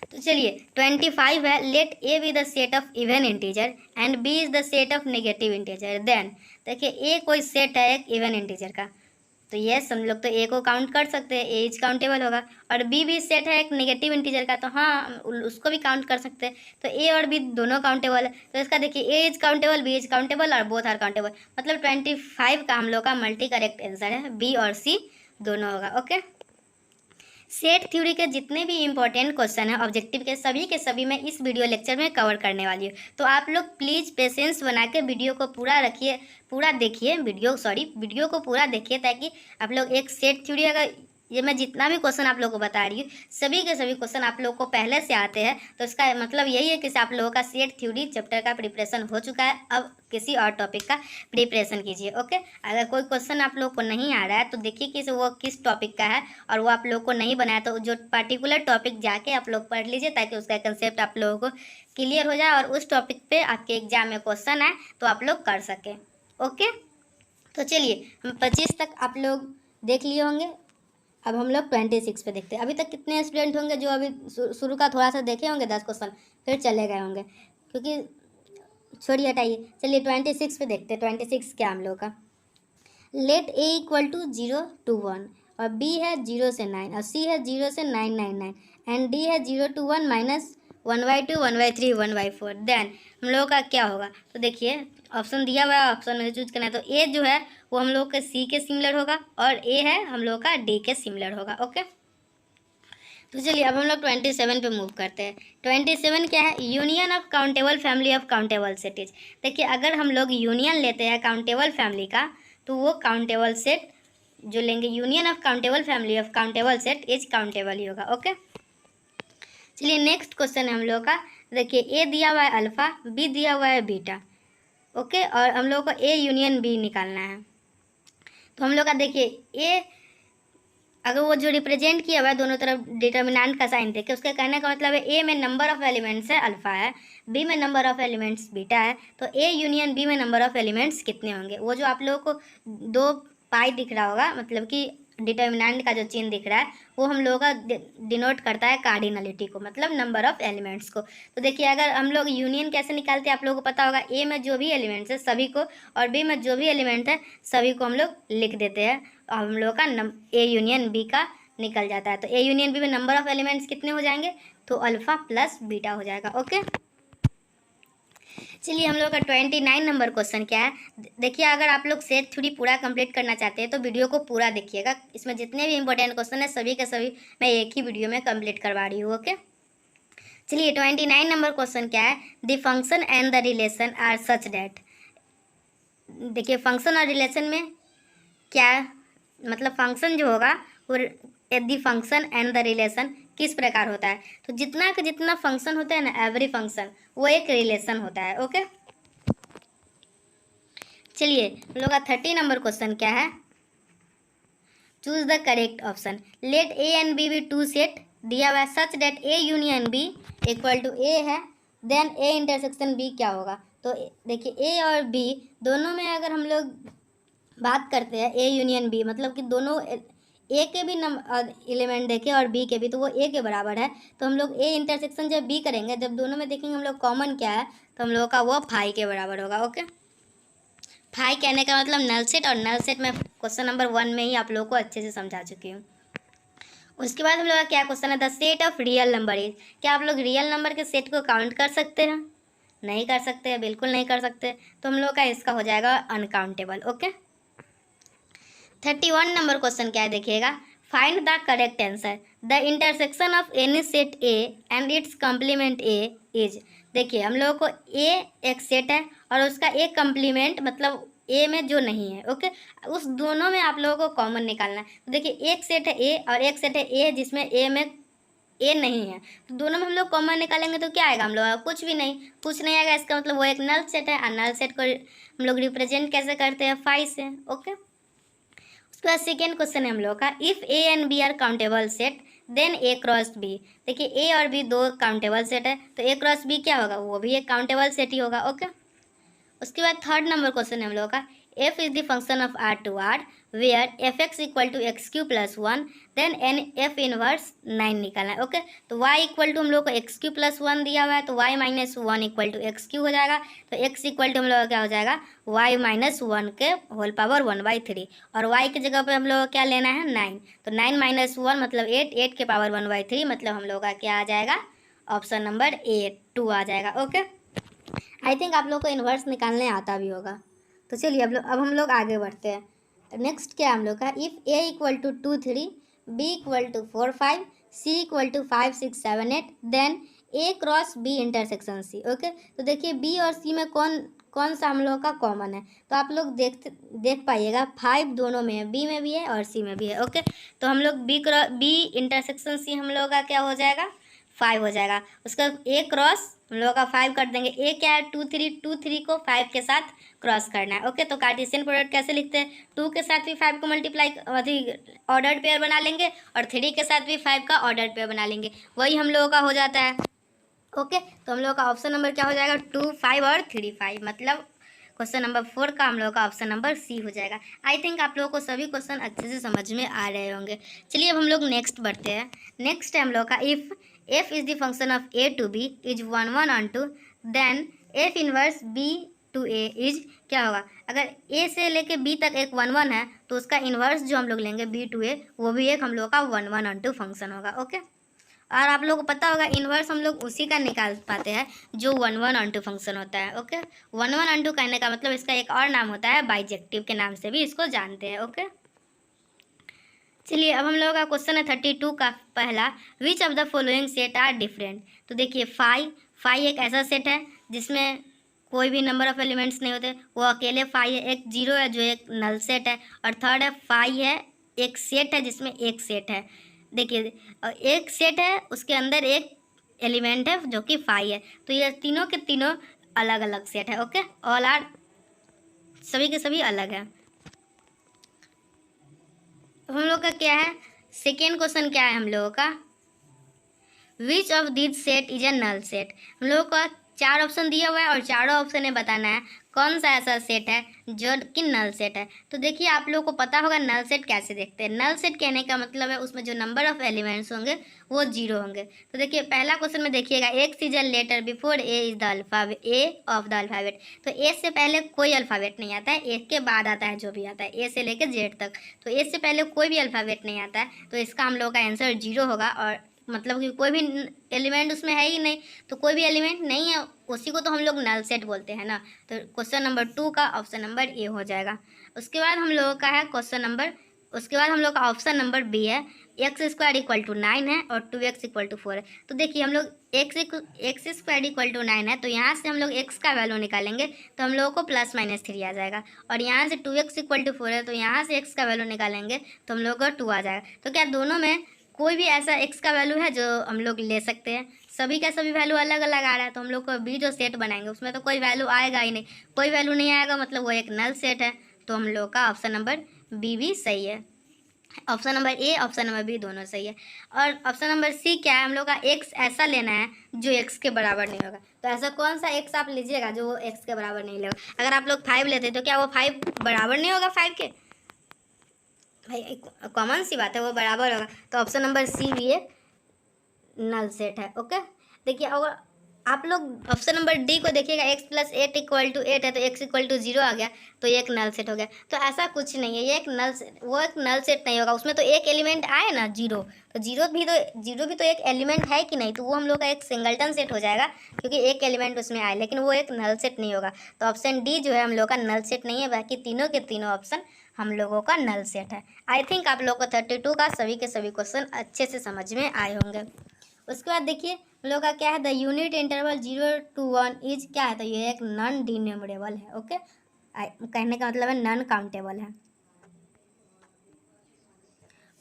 तो चलिए 25 है, let A be the set of even integer and B is the set of negative integer. Then देखिए ए कोई सेट है एक इवन इंटीजर का, तो यस हम लोग तो ए को काउंट कर सकते हैं, ए इज काउंटेबल होगा। और बी भी सेट है एक नेगेटिव इंटीजर का, तो हाँ उसको भी काउंट कर सकते हैं। तो ए और बी दोनों काउंटेबल है, तो इसका देखिए A is countable, B is countable और बोथ आर काउंटेबल। मतलब 25 का हम लोग का मल्टी करेक्ट आंसर है, बी और सी दोनों होगा। ओके, सेट थ्योरी के जितने भी इंपॉर्टेंट क्वेश्चन है ऑब्जेक्टिव के सभी मैं इस वीडियो लेक्चर में कवर करने वाली हूँ। तो आप लोग प्लीज़ पेशेंस बना के वीडियो को पूरा देखिए, वीडियो को पूरा देखिए, ताकि आप लोग एक सेट थ्योरी, अगर ये मैं जितना भी क्वेश्चन आप लोगों को बता रही हूँ सभी के सभी क्वेश्चन आप लोगों को पहले से आते हैं, तो इसका मतलब यही है कि आप लोगों का सेट थ्योरी चैप्टर का प्रिपरेशन हो चुका है। अब किसी और टॉपिक का प्रिपरेशन कीजिए। ओके, अगर कोई क्वेश्चन आप लोगों को नहीं आ रहा है तो देखिए कि वो किस टॉपिक का है, और वो आप लोग को नहीं बनाया तो जो पर्टिकुलर टॉपिक जाके आप लोग पढ़ लीजिए, ताकि उसका कंसेप्ट आप लोगों को क्लियर हो जाए और उस टॉपिक पे आपके एग्जाम में क्वेश्चन आए तो आप लोग कर सकें। ओके, तो चलिए हम 25 तक आप लोग देख लिए होंगे, अब हम लोग 26 पे देखते हैं। अभी तक कितने स्टूडेंट होंगे जो अभी शुरू का थोड़ा सा देखे होंगे 10 क्वेश्चन, फिर चले गए होंगे, क्योंकि छोड़िए हटाइए। चलिए 26 पे देखते हैं। 26 क्या हम लोग का, let A equal to 0 to 1 और बी है 0 से 9 और सी है 0 से 999 एंड डी है 0 to 1 माइनस 1/2 1/3 1/4। देन हम लोगों का क्या होगा, तो देखिए ऑप्शन दिया हुआ है, ऑप्शन में चूज करना है। तो ए जो है वो हम लोग के सी के सिमिलर होगा और ए है हम लोग का डी के सिमिलर होगा। ओके, तो चलिए अब हम लोग 27 पे मूव करते हैं। 27 क्या है, union of countable family of countable set. देखिए अगर हम लोग यूनियन लेते हैं काउंटेबल फैमिली का, तो वो काउंटेबल सेट जो लेंगे, union of countable family of countable set is countable ही होगा। ओके, चलिए नेक्स्ट क्वेश्चन है हम लोग का, देखिए ए दिया हुआ है अल्फा, बी दिया हुआ है बीटा। ओके, और हम लोग को ए यूनियन बी निकालना है। तो हम लोग का देखिए ए, अगर वो जो रिप्रेजेंट किया हुआ है दोनों तरफ डिटर्मिनेंट का साइन देके, उसके कहने का मतलब है ए में नंबर ऑफ एलिमेंट्स है अल्फा है, बी में नंबर ऑफ एलिमेंट्स बीटा है, तो ए यूनियन बी में नंबर ऑफ एलिमेंट्स कितने होंगे। वो जो आप लोगों को 2 पाई दिख रहा होगा, मतलब कि डिटर्मिनेंट का जो चिन्ह दिख रहा है, वो हम लोगों का डिनोट करता है कार्डिनलिटी को, मतलब नंबर ऑफ एलिमेंट्स को। तो देखिए अगर हम लोग यूनियन कैसे निकालते हैं आप लोगों को पता होगा, ए में जो भी एलिमेंट्स है सभी को और बी में जो भी एलिमेंट है सभी को हम लोग लिख देते हैं, और हम लोग का ए यूनियन बी का निकल जाता है। तो ए यूनियन बी में नंबर ऑफ एलिमेंट्स कितने हो जाएंगे, तो अल्फा प्लस बीटा हो जाएगा। ओके, चलिए हम लोग का 29 नंबर क्वेश्चन क्या है, देखिए अगर आप लोग सेट थ्योरी पूरा कंप्लीट करना चाहते हैं तो वीडियो को पूरा देखिएगा, इसमें जितने भी इंपॉर्टेंट क्वेश्चन है सभी के सभी मैं एक ही वीडियो में कंप्लीट करवा रही हूँ। ओके, चलिए 29 नंबर क्वेश्चन क्या है, the function and the relation are such that. देखिए फंक्शन और रिलेशन में क्या मतलब, फंक्शन जो होगा वो the function and the relation किस प्रकार होता है, तो जितना का जितना फंक्शन होता है ना, एवरी फंक्शन वो एक रिलेशन होता है। ओके, चलिए हम लोग का 30 नंबर क्वेश्चन क्या है, choose the correct option. Let A and B 2 set दिया हुआ है such that A union B equal to A है, देन ए इंटरसेक्शन बी क्या होगा। तो देखिए ए और बी दोनों में अगर हम लोग बात करते हैं ए यूनियन बी, मतलब कि दोनों ए के भी एलिमेंट देखें और बी के भी, तो वो ए के बराबर है। तो हम लोग ए इंटरसेक्शन जब बी करेंगे, जब दोनों में देखेंगे हम लोग कॉमन क्या है, तो हम लोगों का वो फाई के बराबर होगा। ओके, फाई कहने का मतलब नल सेट, और नल सेट मैं क्वेश्चन नंबर 1 में ही आप लोगों को अच्छे से समझा चुकी हूँ। उसके बाद हम लोग का क्या क्वेश्चन है, the set of real number is. क्या आप लोग रियल नंबर के सेट को काउंट कर सकते हैं, नहीं कर सकते, बिल्कुल नहीं कर सकते, तो हम लोग का इसका हो जाएगा अनकाउंटेबल। ओके, 31 नंबर क्वेश्चन क्या है देखिएगा, find the correct answer, the intersection of any set A and its complement A is. देखिए हम लोगों को ए एक सेट है और उसका एक कम्प्लीमेंट मतलब ए में जो नहीं है, ओके, उस दोनों में आप लोगों को कॉमन निकालना है। तो देखिए एक सेट है ए और एक सेट है ए जिसमें ए में ए नहीं है, तो दोनों में हम लोग कॉमन निकालेंगे तो क्या आएगा हम लोग, कुछ भी नहीं, कुछ नहीं आएगा। इसका मतलब वो एक नल सेट है, और नल सेट को हम लोग रिप्रेजेंट कैसे करते हैं, 5 से, ओके। उसके बाद सेकेंड क्वेश्चन है हम लोग का, if A and B are countable set then A cross B. देखिए ए और बी दो काउंटेबल सेट है, तो ए क्रॉस बी क्या होगा, वो भी एक काउंटेबल सेट ही होगा, ओके। उसके बाद थर्ड नंबर क्वेश्चन है हम लोग का, f is the function of R to R where f x equal to x cube plus one then an f inverse 9 निकालना है, ओके। तो y इक्वल टू हम लोग को एक्स क्यू प्लस वन दिया हुआ है, तो y minus one equal to x cube हो जाएगा। तो x इक्वल टू हम लोग का क्या हो जाएगा, y माइनस वन के होल पावर 1/3, और y की जगह पे हम लोग को क्या लेना है, 9। तो 9 माइनस वन मतलब 8, 8 के पावर 1/3 मतलब हम लोग का क्या आ जाएगा, ऑप्शन नंबर ए 2 आ जाएगा, ओके। आई थिंक आप लोग को इन्वर्स निकालने आता भी होगा। तो चलिए अब हम लोग आगे बढ़ते हैं। नेक्स्ट क्या है हम लोग का, if A equal to 2 3, B equal to 4 5, C equal to 5 6 7 8 then A cross B intersection C, okay. तो देखिए बी और सी में कौन सा हम लोग का कॉमन है, तो आप लोग देख पाइएगा 5 दोनों में है, बी में भी है और सी में भी है, ओके। तो हम लोग बी इंटरसेक्शन सी हम लोग का क्या हो जाएगा, 5 हो जाएगा। उसका ए क्रॉस हम लोग का 5 कर देंगे, ए क्या है 2 3 को 5 के साथ क्रॉस करना है, ओके। तो कार्टेशियन प्रोडक्ट कैसे लिखते हैं, 2 के साथ भी 5 को मल्टीप्लाई ऑर्डर्ड पेयर बना लेंगे और 3 के साथ भी 5 का ऑर्डर्ड पेयर बना लेंगे, वही हम लोगों का हो जाता है, ओके। तो हम लोग का ऑप्शन नंबर क्या हो जाएगा, 2 5 और 3 5, मतलब क्वेश्चन नंबर 4 का हम लोग का ऑप्शन नंबर सी हो जाएगा। आई थिंक आप लोगों को सभी क्वेश्चन अच्छे से समझ में आ रहे होंगे। चलिए अब हम लोग नेक्स्ट बढ़ते हैं। नेक्स्ट है हम लोग का, if F is the function of A to B is 1 1 on 2 then f inverse B to A is क्या होगा। अगर ए से लेके बी तक एक 1 1 है तो उसका इन्वर्स जो हम लोग लेंगे बी टू ए, वो भी एक हम लोग का 1 1 ऑन 2 फंक्शन होगा, ओके। और आप लोगों को पता होगा इन्वर्स हम लोग उसी का निकाल पाते हैं जो 1 1 ऑन 2 फंक्शन होता है, ओके। 1 1 ऑन 2 कहने का मतलब इसका एक और नाम होता है, बाइजेक्टिव के नाम से भी इसको जानते हैं, ओके। चलिए अब हम लोगों का क्वेश्चन है 32 का पहला, which of the following set are different. तो देखिए 5 एक ऐसा सेट है जिसमें कोई भी नंबर ऑफ एलिमेंट्स नहीं होते, वो अकेले 5 है। एक 0 है जो एक नल सेट है, और थर्ड है 5 है एक सेट है जिसमें एक सेट है। देखिए एक सेट है उसके अंदर एक एलिमेंट है जो कि 5 है, तो ये तीनों के तीनों अलग अलग सेट है, ओके। ऑल आर सभी के सभी अलग है। हम लोग का क्या है, सेकेंड क्वेश्चन क्या है हम लोगों का, which of this set is a null set. हम लोगों का 4 ऑप्शन दिया हुआ है और चारों ऑप्शन में बताना है कौन सा ऐसा सेट है जो कि नल सेट है। तो देखिए आप लोगों को पता होगा नल सेट कैसे देखते हैं। नल सेट कहने का मतलब है उसमें जो नंबर ऑफ एलिमेंट्स होंगे वो 0 होंगे। तो देखिए पहला क्वेश्चन में देखिएगा, x is a letter before A is the alphabet, A of the alphabet. तो ए से पहले कोई अल्फाबेट नहीं आता है, ए के बाद आता है जो भी आता है, ए से लेकर जेड तक। तो ए से पहले कोई भी अल्फाबेट नहीं आता है, तो इसका हम लोग का आंसर 0 होगा। और मतलब कि कोई भी एलिमेंट उसमें है ही नहीं, तो कोई भी एलिमेंट नहीं है उसी को तो हम लोग नल सेट बोलते हैं ना। तो क्वेश्चन नंबर 2 का ऑप्शन नंबर ए हो जाएगा। उसके बाद हम लोगों का है क्वेश्चन नंबर, उसके बाद हम लोग का ऑप्शन नंबर बी है, एक्स स्क्वायर इक्वल टू 9 है और 2x इक्वल टू 4 है। तो देखिए हम लोग एक्स स्क्वायर इक्वल टू 9 है, तो यहाँ से हम लोग x का वैल्यू निकालेंगे तो हम लोगों को प्लस माइनस 3 आ जाएगा। और यहाँ से 2x इक्वल टू 4 है, तो यहाँ से x का वैल्यू निकालेंगे तो हम लोग को 2 आ जाएगा। तो क्या दोनों में कोई भी ऐसा x का वैल्यू है जो हम लोग ले सकते हैं? सभी का सभी वैल्यू अलग अलग आ रहा है, तो हम लोग को बी जो सेट बनाएंगे उसमें तो कोई वैल्यू आएगा ही नहीं। कोई वैल्यू नहीं आएगा मतलब वो एक नल सेट है, तो हम लोग का ऑप्शन नंबर बी भी सही है। Option number A option number B दोनों सही है। और ऑप्शन नंबर सी क्या है, हम लोग का एक्स ऐसा लेना है जो एक्स के बराबर नहीं होगा। तो ऐसा कौन सा एक्स आप लीजिएगा जो वो एक्स के बराबर नहीं लेगा। अगर आप लोग 5 लेते तो क्या वो 5 बराबर नहीं होगा 5 के? भाई कॉमन सी बात है, वो बराबर होगा। तो ऑप्शन नंबर सी भी एक नल सेट है, ओके। देखिए अगर आप लोग ऑप्शन नंबर डी को देखिएगा, x प्लस 8 इक्वल टू 8 है तो x इक्वल टू 0 आ गया, तो ये एक नल सेट हो गया। तो ऐसा कुछ नहीं है, ये एक नल सेट, वो एक नल सेट नहीं होगा। उसमें तो एक एलिमेंट आए ना 0, तो जीरो भी तो एक एलिमेंट है कि नहीं, तो वो हम लोग का एक सिंगलटन सेट हो जाएगा क्योंकि एक एलिमेंट उसमें आए, लेकिन वो एक नल सेट नहीं होगा। तो ऑप्शन डी जो है हम लोग का नल सेट नहीं है, बाकी तीनों के तीनों ऑप्शन हम लोगों का नल सेट है। आई थिंक आप लोग को 32 का सभी के सभी क्वेश्चन अच्छे से समझ में आए होंगे। उसके बाद देखिए हम लोग का क्या है, the unit interval 0 to 1 is क्या है, तो ये एक नॉन डिनोमिनेबल है। ओके, कहने का मतलब है नॉन काउंटेबल है।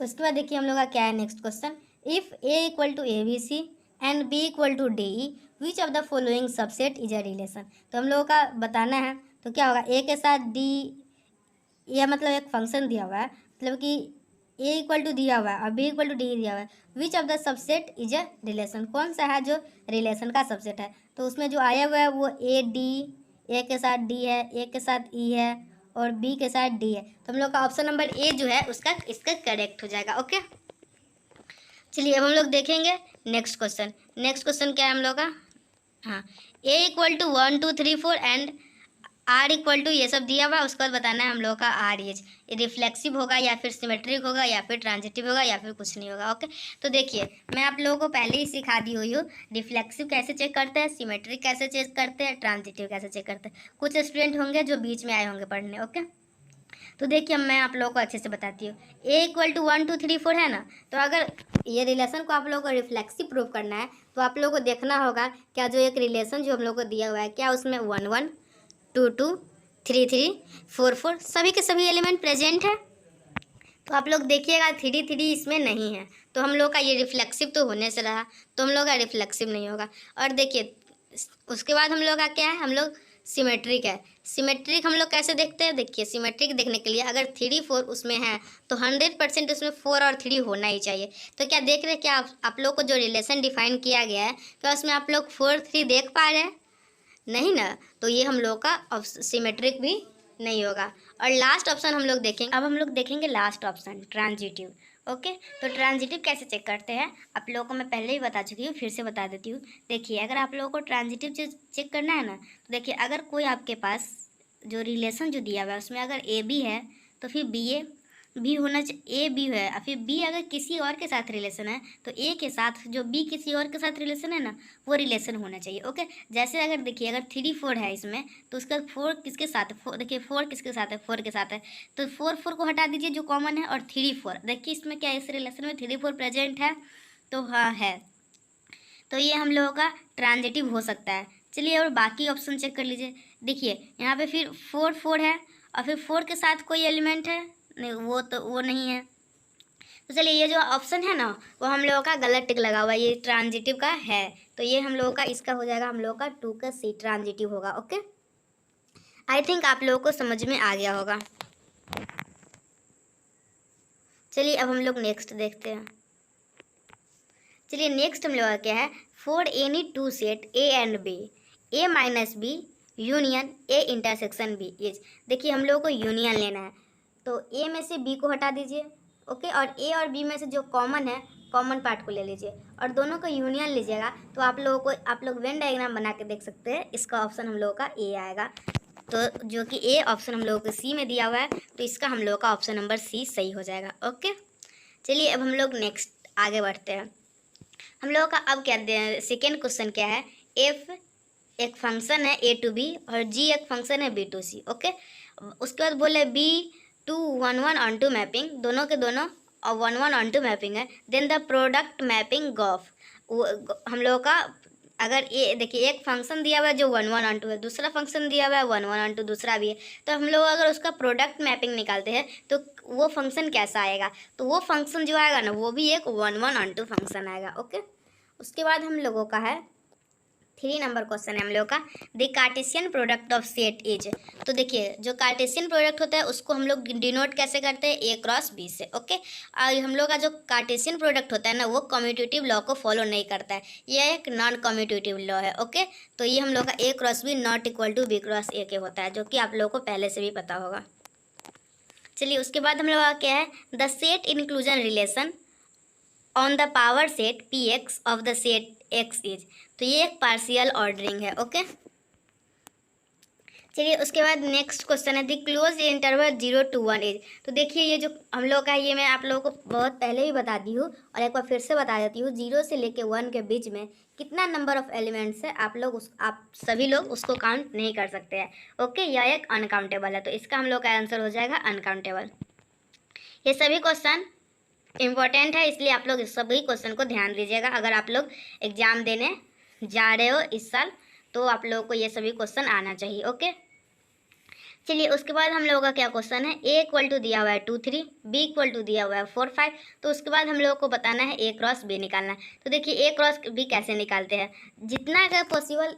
उसके बाद देखिए हम लोग का क्या है next question, if A equal to A B C and B equal to D E which of the following subset is a relation. तो हम लोगों का बताना है, तो क्या होगा, ए के साथ डी, यह मतलब एक फंक्शन दिया हुआ है, मतलब कि ए इक्वल टू दिया हुआ है और बी इक्वल टू डी दिया हुआ है, विच of the subset is a relation, कौन सा है जो रिलेशन का सबसेट है। तो उसमें जो आया हुआ है वो ए डी, ए के साथ डी है, ए के साथ ई है और बी के साथ डी है। तो हम लोग का ऑप्शन नंबर ए जो है उसका इसका करेक्ट हो जाएगा। ओके, चलिए अब हम लोग देखेंगे नेक्स्ट क्वेश्चन। नेक्स्ट क्वेश्चन क्या है हम लोग का, हाँ, A equal to 1 2 3 4 and R equal to ये सब दिया हुआ है। उसके बाद बताना है हम लोग का आर एज, ये रिफ्लेक्सिव होगा या फिर सिमेट्रिक होगा या फिर ट्रांजिटिव होगा या फिर कुछ नहीं होगा। ओके, तो देखिए मैं आप लोगों को पहले ही सिखा दी हुई हूँ, रिफ्लेक्सिव कैसे चेक करते हैं, सिमेट्रिक कैसे चेक करते हैं, ट्रांजिटिव कैसे चेक करते हैं। कुछ स्टूडेंट होंगे जो बीच में आए होंगे पढ़ने। ओके, तो देखिए मैं आप लोगों को अच्छे से बताती हूँ। ए इक्वल टू 1 2 3 4 है ना, तो अगर ये रिलेशन को आप लोगों को रिफ्लेक्सिव प्रूव करना है तो आप लोगों को देखना होगा क्या जो एक रिलेशन जो हम लोग को दिया हुआ है, क्या उसमें 1 1 2 2 3 3 4 4 सभी के सभी एलिमेंट प्रेजेंट है। तो आप लोग देखिएगा 3 3 इसमें नहीं है, तो हम लोग का ये रिफ्लेक्सिव तो होने से रहा, तो हम लोग का रिफ्लेक्सिव नहीं होगा। और देखिए उसके बाद हम लोग का क्या है, हम लोग सिमेट्रिक है। सिमेट्रिक हम लोग कैसे देखते हैं, देखिए सिमेट्रिक देखने के लिए अगर 3 4 उसमें है तो 100% उसमें 4 और 3 होना ही चाहिए। तो क्या देख रहे हैं, क्या आप लोग को जो रिलेशन डिफाइन किया गया है क्या उसमें आप लोग 4 3 देख पा रहे हैं, नहीं ना, तो ये हम लोग का सिमेट्रिक भी नहीं होगा। और लास्ट ऑप्शन हम लोग देखेंगे, अब हम लोग देखेंगे लास्ट ऑप्शन ट्रांजिटिव। ओके, तो ट्रांजिटिव कैसे चेक करते हैं आप लोगों को मैं पहले ही बता चुकी हूँ, फिर से बता देती हूँ। देखिए अगर आप लोगों को ट्रांजिटिव चेक करना है ना, तो देखिए अगर कोई आपके पास जो रिलेशन जो दिया हुआ है उसमें अगर ए बी है तो फिर बी ए बी होना चाहिए, ए बी है और फिर बी अगर किसी और के साथ रिलेशन है तो ए के साथ जो बी किसी और के साथ रिलेशन है ना वो रिलेशन होना चाहिए। ओके, जैसे अगर देखिए अगर 3 4 है इसमें तो उसका 4 किसके साथ है, देखिए 4 किसके साथ है, 4 के साथ है, तो 4 4 को हटा दीजिए जो कॉमन है और 3 4 देखिए इसमें क्या इस रिलेशन में 3 4 प्रेजेंट है, तो हाँ है, तो ये हम लोगों का ट्रांजिटिव हो सकता है। चलिए और बाकी ऑप्शन चेक कर लीजिए। देखिए यहाँ पे फिर 4 4 है और फिर 4 के साथ कोई एलिमेंट है नहीं, वो नहीं है। तो चलिए ये जो ऑप्शन है ना वो हम लोगों का गलत टिक लगा हुआ है, ये ट्रांजिटिव का है, तो ये हम लोगों का इसका हो जाएगा हम लोगों का 2 का सी ट्रांजिटिव होगा। ओके, आई थिंक आप लोगों को समझ में आ गया होगा। चलिए अब हम लोग नेक्स्ट देखते हैं। चलिए नेक्स्ट हम लोग का क्या है, for any two set A and B, A minus B union A intersection B is. देखिए हम लोगों को यूनियन लेना है, तो ए में से बी को हटा दीजिए। ओके, और ए और बी में से जो कॉमन है कॉमन पार्ट को ले लीजिए और दोनों को यूनियन लीजिएगा, तो आप लोग वेन डायग्राम बना के देख सकते हैं, इसका ऑप्शन हम लोगों का ए आएगा। तो जो कि ए ऑप्शन हम लोगों को सी में दिया हुआ है, तो इसका हम लोगों का ऑप्शन नंबर सी सही हो जाएगा। ओके, चलिए अब हम लोग नेक्स्ट आगे बढ़ते हैं। हम लोगों का अब क्या सेकेंड क्वेश्चन क्या है, एफ एक फंक्शन है ए टू बी और जी एक फंक्शन है बी टू सी। ओके, उसके बाद बोले be two 1 1 onto mapping, दोनों के दोनों और 1 1 ऑन टू मैपिंग है, then the product mapping g o f. हम लोगों का अगर ये देखिए एक फंक्शन दिया हुआ है जो 1 1 ऑन टू है, दूसरा फंक्शन दिया हुआ है 1 1 ऑन टू दूसरा भी है, तो हम लोग अगर उसका प्रोडक्ट मैपिंग निकालते हैं तो वो फंक्शन कैसा आएगा, तो वो फंक्शन जो आएगा ना वो भी एक 1 1 ऑन टू फंक्शन आएगा। ओके, उसके बाद हम लोगों का है 3 नंबर क्वेश्चन है हम लोग का, the Cartesian product of set is. तो देखिए जो कार्टेशियन प्रोडक्ट होता है उसको हम लोग डिनोट कैसे करते हैं, ए क्रॉस बी से। ओके, और हम लोग का जो कार्टेशियन प्रोडक्ट होता है ना वो कम्यूटेटिव लॉ को फॉलो नहीं करता है, ये एक नॉन कम्यूटेटिव लॉ है। ओके, तो ये हम लोग का A cross B not equal to B cross A के होता है, जो कि आप लोगों को पहले से भी पता होगा। चलिए उसके बाद हम लोग का क्या है, the set inclusion relation on the power set P x of the set x is. तो ये एक पार्शियल ऑर्डरिंग है। ओके, चलिए उसके बाद नेक्स्ट क्वेश्चन है the close interval 0 to 1 is. तो देखिए ये जो हम लोग का ये मैं आप लोगों को बहुत पहले ही बता दी हूँ और एक बार फिर से बता देती हूँ, 0 से लेके 1 के बीच में कितना नंबर ऑफ एलिमेंट्स है आप सभी लोग उसको काउंट नहीं कर सकते हैं। ओके, यह एक अनकाउंटेबल है, तो इसका हम लोग का आंसर हो जाएगा अनकाउंटेबल। ये सभी क्वेश्चन इम्पोर्टेंट है, इसलिए आप लोग इस सभी क्वेश्चन को ध्यान दीजिएगा। अगर आप लोग एग्जाम देने जा रहे हो इस साल तो आप लोगों को ये सभी क्वेश्चन आना चाहिए। ओके, चलिए उसके बाद हम लोगों का क्या क्वेश्चन है, ए इक्वल टू दिया हुआ है 2 3, बी इक्वल टू दिया हुआ है 4 5। तो उसके बाद हम लोगों को बताना है ए क्रॉस बी निकालना है। तो देखिए ए क्रॉस बी कैसे निकालते हैं, जितना का पॉसिबल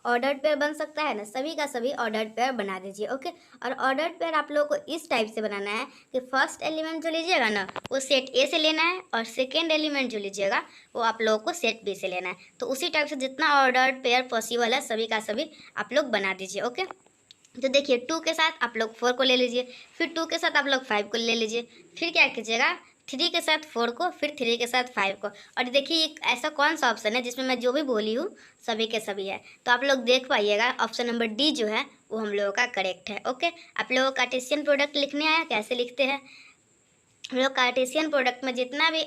ऑर्डर्ड पेयर बन सकता है ना, सभी का सभी ऑर्डर्ड पेयर बना दीजिए। ओके, और ऑर्डर्ड पेयर आप लोगों को इस टाइप से बनाना है कि फर्स्ट एलिमेंट जो लीजिएगा ना वो सेट ए से लेना है, और सेकेंड एलिमेंट जो लीजिएगा वो आप लोगों को सेट बी से लेना है। तो उसी टाइप से जितना ऑर्डर्ड पेयर पॉसिबल है सभी का सभी आप लोग बना दीजिए। ओके, तो देखिए 2 के साथ आप लोग 4 को ले लीजिए, फिर 2 के साथ आप लोग 5 को ले लीजिए, फिर क्या कीजिएगा 3 के साथ 4 को, फिर 3 के साथ 5 को। और देखिए एक ऐसा कौन सा ऑप्शन है जिसमें मैं जो भी बोली हूँ सभी के सभी है, तो आप लोग देख पाइएगा ऑप्शन नंबर डी जो है वो हम लोगों का करेक्ट है। ओके, आप लोगों को कार्टेशियन प्रोडक्ट लिखने आया, कैसे लिखते हैं हम लोग, कार्टेशियन प्रोडक्ट में जितना भी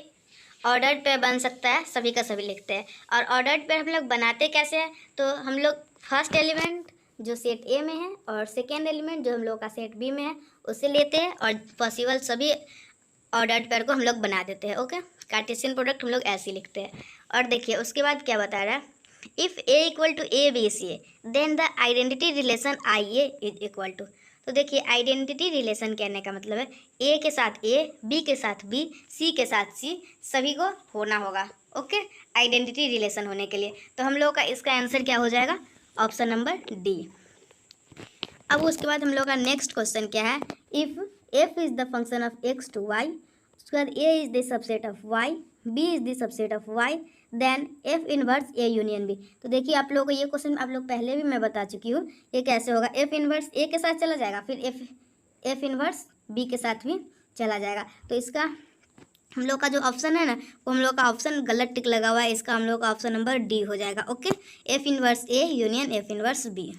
ऑर्डर्ड पेयर बन सकता है सभी का सभी लिखते हैं। और ऑर्डर्ड पेयर हम लोग बनाते कैसे हैं, तो हम लोग फर्स्ट एलिमेंट जो सेट ए में है और सेकेंड एलिमेंट जो हम लोग का सेट बी में है उसे लेते हैं और पॉसिबल सभी ऑर्डर्ड पेयर को हम लोग बना देते हैं। ओके, कार्टेशियन प्रोडक्ट हम लोग ऐसे ही लिखते हैं। और देखिए उसके बाद क्या बता रहा है, if A equal to A B C A then the identity relation I A is equal to. तो देखिए आइडेंटिटी रिलेशन कहने का मतलब है ए के साथ ए, बी के साथ बी, सी के साथ सी, सभी को होना होगा। ओके, आइडेंटिटी रिलेशन होने के लिए तो हम लोग का इसका आंसर क्या हो जाएगा, ऑप्शन नंबर डी। अब उसके बाद हम लोग का नेक्स्ट क्वेश्चन क्या है, if F is the function of X to Y, उसके बाद A is the subset of Y, B is the subset of Y, then f inverse A union B. तो देखिए आप लोगों को ये क्वेश्चन आप लोग पहले भी मैं बता चुकी हूँ, ये कैसे होगा, एफ इनवर्स ए के साथ चला जाएगा, फिर एफ इनवर्स बी के साथ भी चला जाएगा। तो इसका हम लोग का जो ऑप्शन है ना वो हम लोग का ऑप्शन गलत टिक लगा हुआ है, इसका हम लोग का ऑप्शन नंबर डी हो जाएगा। Okay, f inverse A union f inverse B.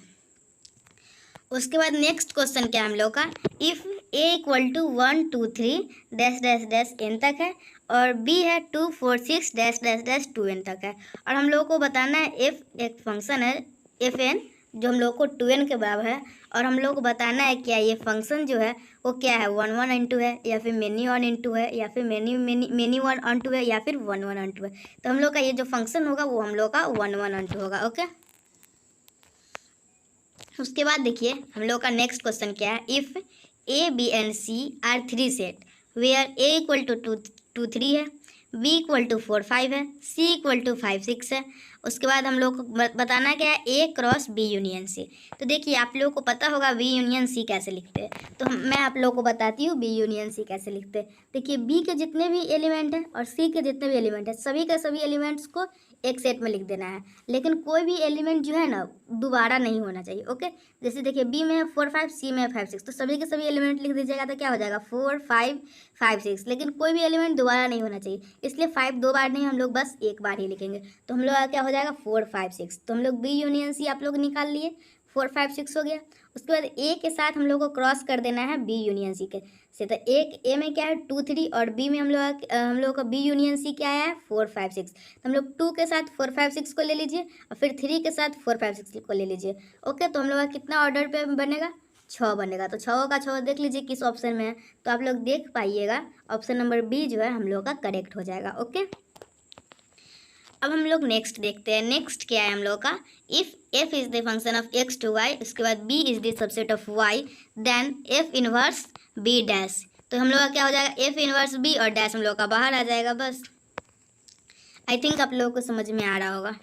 उसके बाद नेक्स्ट क्वेश्चन क्या है हम लोग का, if A equal to 1 2 3 dash dash dash N तक है और बी है 2 4 6 डैश डैश डैश 2 एन तक है, और हम लोग को बताना है एफ एक फंक्शन है एफ एन जो हम लोग को 2 एन के बराबर है, और हम लोग को बताना है क्या ये फंक्शन जो है वो क्या है 1 1 इंटू है या फिर मेनी 1 इंटू है या फिर मेनी 1 इंटू है या फिर 1 1 इंटू है। तो हम लोग का ये जो फंक्शन होगा वो हम लोग का 1 1 इंटू होगा। ओके, उसके बाद देखिए हम लोग का नेक्स्ट क्वेश्चन क्या है, if A B and C are 3 set where A equal to 2 3 है, बी इक्वल टू 4 5 है, सी इक्वल टू 5 6 है। उसके बाद हम लोग को बताना क्या है, A cross B union C. तो देखिए आप लोगों को पता होगा बी यूनियन सी कैसे लिखते हैं, तो मैं आप लोगों को बताती हूँ बी यूनियन सी कैसे लिखते हैं। देखिए बी के जितने भी एलिमेंट हैं और सी के जितने भी एलिमेंट हैं सभी के सभी एलिमेंट्स को एक सेट में लिख देना है, लेकिन कोई भी एलिमेंट जो है ना दोबारा नहीं होना चाहिए। ओके, जैसे देखिए बी में 4 5, सी में 5 6, तो सभी के सभी एलिमेंट लिख दीजिएगा तो क्या हो जाएगा 4 5 5 6, लेकिन कोई भी एलिमेंट दोबारा नहीं होना चाहिए, इसलिए 5 2 बार नहीं हम लोग बस एक बार ही लिखेंगे। तो हम लोग का क्या हो जाएगा 4 5 6, तो हम लोग बी यूनियन सी आप लोग निकाल लिए, 4 5 6 हो गया। उसके बाद ए के साथ हम लोग को क्रॉस कर देना है बी यूनियन सी के से, तो एक ए में क्या है 2 3 और बी में हम लोग का बी यूनियन सी क्या है 4 5 6, तो हम लोग 2 के साथ 4 5 6 को ले लीजिए और फिर 3 के साथ 4 5 6 को ले लीजिए। ओके, तो हम लोग का कितना ऑर्डर पे बनेगा 6 बनेगा, तो 6 का 6 देख लीजिए किस ऑप्शन में है, तो आप लोग देख पाइएगा ऑप्शन नंबर बी जो है हम लोग का करेक्ट हो जाएगा। ओके, अब हम लोग नेक्स्ट देखते हैं, नेक्स्ट क्या है हम लोग का, if F is the function of X to Y, उसके बाद B is the subset of Y, then f inverse B dash. तो हम लोग का क्या हो जाएगा एफ इनवर्स बी और डैश हम लोग का बाहर आ जाएगा। बस आई थिंक आप लोगों को समझ में आ रहा होगा।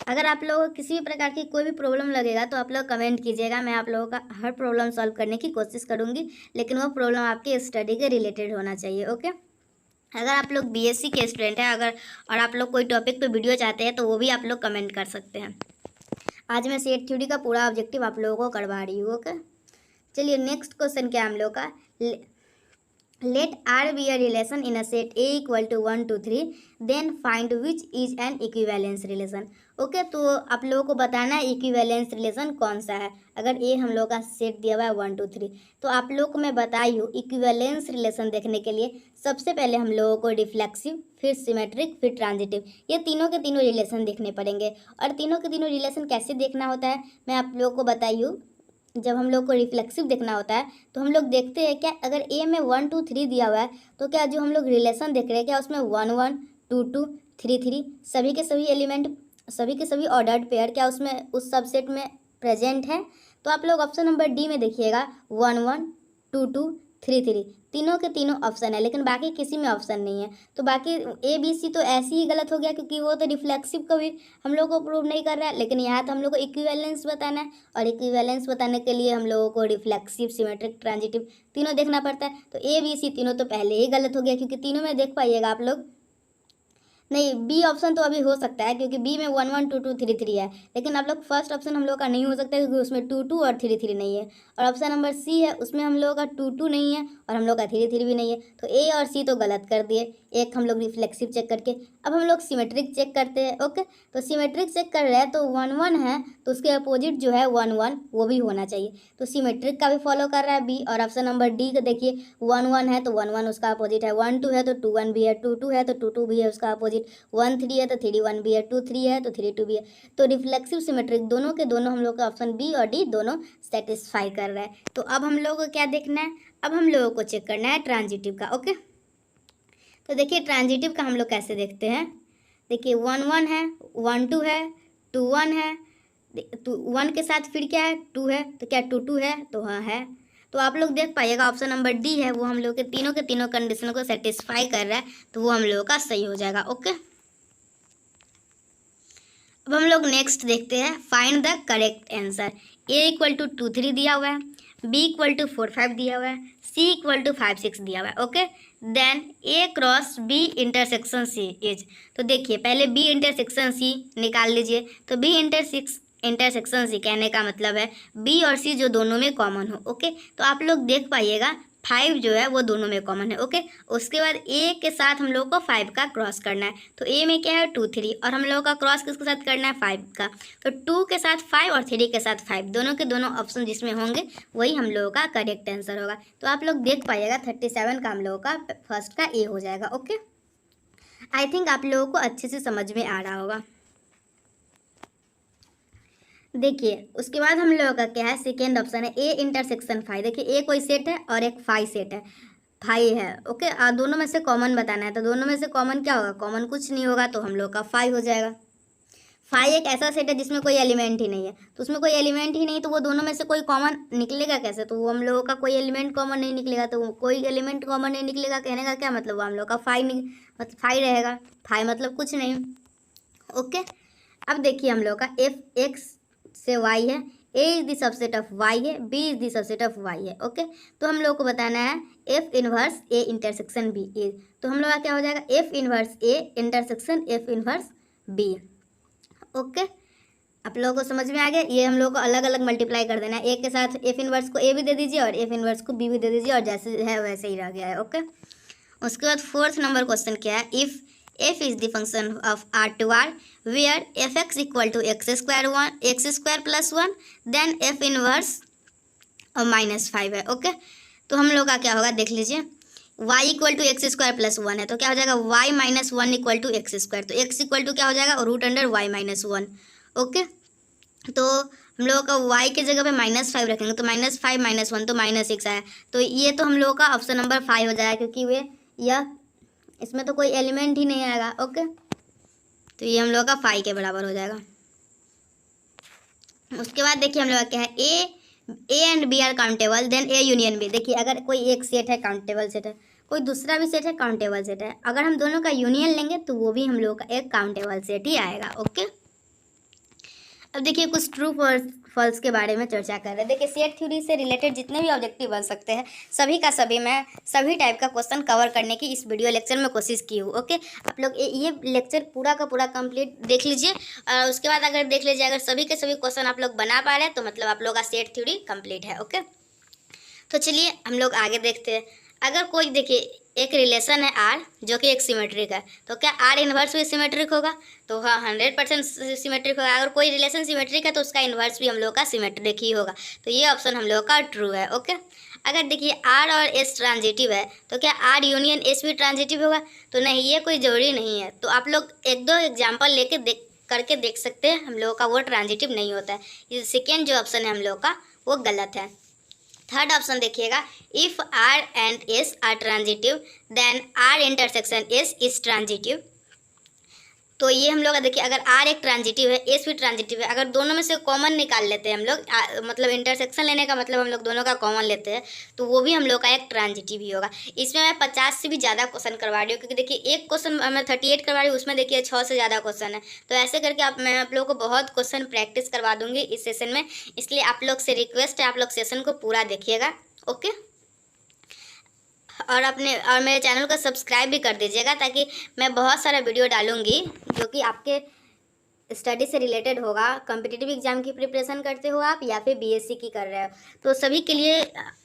अगर आप लोगों को किसी भी प्रकार की कोई भी प्रॉब्लम लगेगा तो आप लोग कमेंट कीजिएगा, मैं आप लोगों का हर प्रॉब्लम सॉल्व करने की कोशिश करूँगी, लेकिन वो प्रॉब्लम आपके स्टडी के रिलेटेड होना चाहिए। ओके, अगर आप लोग बीएससी के स्टूडेंट हैं अगर और आप लोग कोई टॉपिक पे वीडियो चाहते हैं तो वो भी आप लोग कमेंट कर सकते हैं। आज मैं सेट थ्योरी का पूरा ऑब्जेक्टिव आप लोगों को करवा रही हूँ। ओके, चलिए नेक्स्ट क्वेश्चन क्या है हम लोग का, let R be a relation in a set A equal to 1 2 3 then find which is an equivalence relation. Okay, तो आप लोगों को बताना है इक्विवेलेंस रिलेशन कौन सा है। अगर ए हम लोग का सेट दिया हुआ है 1 2 3, तो आप लोग को मैं बताई हूँ इक्विवेलेंस रिलेशन देखने के लिए सबसे पहले हम लोगों को रिफ्लेक्सिव, फिर सिमेट्रिक, फिर ट्रांजिटिव, ये तीनों के तीनों रिलेशन देखने पड़ेंगे। और तीनों के तीनों रिलेशन कैसे देखना होता है मैं आप लोगों को बताई हूँ, जब हम लोग को रिफ्लेक्सिव देखना होता है तो हम लोग देखते हैं क्या, अगर ए में 1 2 3 दिया हुआ है तो क्या जो हम लोग रिलेशन देख रहे हैं क्या उसमें 1 1 2 2 3 3 सभी के सभी एलिमेंट, सभी के सभी ऑर्डर्ड पेयर क्या उसमें उस सबसेट में प्रेजेंट है। तो आप लोग ऑप्शन नंबर डी में देखिएगा 1 1 2 2 3 3 तीनों के तीनों ऑप्शन है, लेकिन बाकी किसी में ऑप्शन नहीं है। तो बाकी ए बी सी तो ऐसे ही गलत हो गया, क्योंकि वो तो रिफ्लेक्सिव को भी हम लोग को प्रूव नहीं कर रहा है, लेकिन यहाँ तो हम लोग को इक्विवेलेंस बताना है, और इक्विवेलेंस बताने के लिए हम लोगों को रिफ्लेक्सिव, सिमेट्रिक, ट्रांजिटिव तीनों देखना पड़ता है। तो ए बी सी तीनों तो पहले ही गलत हो गया, क्योंकि तीनों में देख पाइएगा आप लोग, नहीं बी ऑप्शन तो अभी हो सकता है क्योंकि बी में 1 1 2 2 3 3 है, लेकिन आप लोग फर्स्ट ऑप्शन हम लोग का नहीं हो सकता क्योंकि उसमें 2 2 और 3 3 नहीं है। और ऑप्शन नंबर सी है उसमें हम लोगों का 2 2 नहीं है और हम लोग का 3 3 भी नहीं है। तो ए और सी तो गलत कर दिए, एक हम लोग रिफ्लेक्सिव चेक करके। अब हम लोग सिमेट्रिक चेक करते हैं। ओके, तो सिमेट्रिक चेक कर रहे हैं तो 1 1 है तो उसके अपोजिट जो है 1 1 वो भी होना चाहिए। तो सिमेट्रिक का भी फॉलो कर रहा है बी। और ऑप्शन नंबर डी को देखिए 1 1 है तो 1 1 उसका अपोजिट है, 1 2 है तो 2 1 भी है, 2 2 है तो 2 2 भी है उसका अपोजिट, 1 3 है तो 3 1 भी है, 2 3 है तो 3 2 भी है। तो रिफ्लेक्सिव सिमेट्रिक दोनों के दोनों हम लोग का ऑप्शन बी और डी दोनों सेटिस्फाई कर रहा है। तो अब हम लोग को क्या देखना है, अब हम लोगों को चेक करना है ट्रांजिटिव का। ओके, तो देखिए ट्रांजिटिव का हम लोग कैसे देखते हैं। देखिए 1 1 है, 1 2 है, 2 1 है, 1 के साथ फिर क्या है 2 है, तो क्या 2 2 है, तो हाँ है। तो आप लोग देख पाइएगा ऑप्शन नंबर डी है वो हम लोग के तीनों कंडीशन को सेटिस्फाई कर रहा है, तो वो हम लोगों का सही हो जाएगा। ओके, अब हम लोग नेक्स्ट देखते हैं find the correct answer. A equal to 2 3 दिया हुआ है, बी इक्वल टू 4 5 दिया हुआ है, सी इक्वल टू 5 6 दिया हुआ है। Okay, then A cross B intersection C is. तो देखिए पहले बी इंटरसेक्शन सी निकाल लीजिए। तो बी इंटरसेक्शन सी कहने का मतलब है बी और सी जो दोनों में कॉमन हो। ओके, तो आप लोग देख पाइएगा 5 जो है वो दोनों में कॉमन है। ओके, उसके बाद ए के साथ हम लोग को 5 का क्रॉस करना है। तो ए में क्या है 2 3 और हम लोगों का क्रॉस किसके साथ करना है 5 का। तो 2 के साथ 5 और 3 के साथ 5 दोनों के दोनों ऑप्शन जिसमें होंगे वही हम लोगों का करेक्ट आंसर होगा। तो आप लोग देख पाइएगा 37 का हम लोगों का फर्स्ट का ए हो जाएगा। ओके, आई थिंक आप लोगों को अच्छे से समझ में आ रहा होगा। देखिए उसके बाद हम लोगों का क्या है सेकेंड ऑप्शन है ए इंटरसेक्शन 5। देखिए ए कोई सेट है और एक 5 सेट है, 5 है। ओके, दोनों में से कॉमन बताना है। तो दोनों में से कॉमन क्या होगा, कॉमन कुछ नहीं होगा, तो हम लोग का 5 हो जाएगा। 5 एक ऐसा सेट है जिसमें कोई एलिमेंट ही नहीं है, तो उसमें कोई एलिमेंट ही नहीं तो वो दोनों में से कोई कॉमन निकलेगा कैसे, तो वो हम लोगों का कोई एलिमेंट कॉमन नहीं निकलेगा। तो कोई एलिमेंट कॉमन नहीं निकलेगा कहने का क्या मतलब, वो हम लोग का 5 मतलब 5 रहेगा। 5 मतलब कुछ नहीं। ओके, अब देखिए हम लोग का एफ एक्स से y है, a is the subset of y है, b is the subset of y है। ओके, तो हम लोग को बताना है f inverse a intersection b is. तो हम लोग का क्या हो जाएगा f inverse a intersection f inverse b। Okay, आप लोगों को समझ में आ गया। ये हम लोग को अलग अलग मल्टीप्लाई कर देना है, a के साथ f इनवर्स को a भी दे दीजिए और f इनवर्स को b भी दे दीजिए, और जैसे है वैसे ही रह गया है। ओके, उसके बाद फोर्थ नंबर क्वेश्चन क्या है, if f is the function of r to r where fx equal to x square plus 1 then f inverse और -5 है। ओके, तो हम लोग का क्या होगा देख लीजिए, y equal to x square plus 1 है तो क्या हो जाएगा y minus 1 equal to x square. तो x इक्वल टू क्या हो जाएगा root under y minus 1। Okay, तो हम लोगों का y के जगह पे -5 रखेंगे तो -5 -1 तो -6 आया। तो ये तो हम लोगों का ऑप्शन नंबर 5 हो जाएगा, क्योंकि वे यह इसमें तो कोई एलिमेंट ही नहीं आएगा। ओके, तो ये हम लोग का 5 के बराबर हो जाएगा। उसके बाद देखिए हम लोग का क्या है A and B are countable then A union B. देखिए अगर कोई एक सेट है काउंटेबल सेट है, कोई दूसरा भी सेट है काउंटेबल सेट है, अगर हम दोनों का यूनियन लेंगे तो वो भी हम लोग का एक काउंटेबल सेट ही आएगा। ओके, अब देखिए कुछ ट्रू फॉल्स के बारे में चर्चा कर रहे हैं। देखिए सेट थ्योरी से रिलेटेड जितने भी ऑब्जेक्टिव बन सकते हैं सभी का सभी मैं सभी टाइप का क्वेश्चन कवर करने की इस वीडियो लेक्चर में कोशिश की हूँ। ओके, आप लोग ये लेक्चर पूरा का पूरा कंप्लीट देख लीजिए, और उसके बाद अगर देख लीजिए अगर सभी के सभी क्वेश्चन आप लोग बना पा रहे हैं तो मतलब आप लोग का सेट थ्योरी कंप्लीट है। ओके, तो चलिए हम लोग आगे देखते हैं। अगर कोई देखिए एक रिलेशन है आर जो कि एक सिमेट्रिक है, तो क्या आर इन्वर्स भी सिमेट्रिक होगा, तो हाँ 100% सिमेट्रिक होगा। अगर कोई रिलेशन सिमेट्रिक है तो उसका इन्वर्स भी हम लोग का सिमेट्रिक ही होगा, तो ये ऑप्शन हम लोग का ट्रू है। ओके, अगर देखिए आर और एस ट्रांजिटिव है तो क्या आर यूनियन एस भी ट्रांजिटिव होगा, तो नहीं ये कोई ज़रूरी नहीं है। तो आप लोग एक दो एग्जाम्पल लेके करके देख सकते हैं, हम लोगों का वो ट्रांजिटिव नहीं होता है। ये सेकेंड जो ऑप्शन है हम लोग का वो गलत है। थर्ड ऑप्शन देखिएगा, if R and S are transitive then R intersection S is transitive. तो ये हम लोग देखिए, अगर आर एक ट्रांजिटिव है, एस भी ट्रांजिटिव है, अगर दोनों में से कॉमन निकाल लेते हैं हम लोग, मतलब इंटरसेक्शन लेने का मतलब हम लोग दोनों का कॉमन लेते हैं, तो वो भी हम लोग का एक ट्रांजिटिव ही होगा। इसमें मैं 50 से भी ज़्यादा क्वेश्चन करवा रही हूँ, क्योंकि देखिए एक क्वेश्चन मैं 38 करवा रही हूँ, उसमें देखिए 6 से ज़्यादा क्वेश्चन है। तो ऐसे करके मैं आप लोगों को बहुत क्वेश्चन प्रैक्टिस करवा दूँगी इस सेशन में, इसलिए आप लोग से रिक्वेस्ट है, आप लोग सेशन को पूरा देखिएगा। ओके, और मेरे चैनल को सब्सक्राइब भी कर दीजिएगा, ताकि मैं बहुत सारा वीडियो डालूंगी जो कि आपके स्टडी से रिलेटेड होगा। कॉम्पिटिटिव एग्जाम की प्रिपरेशन करते हो आप, या फिर बीएससी की कर रहे हो, तो सभी के लिए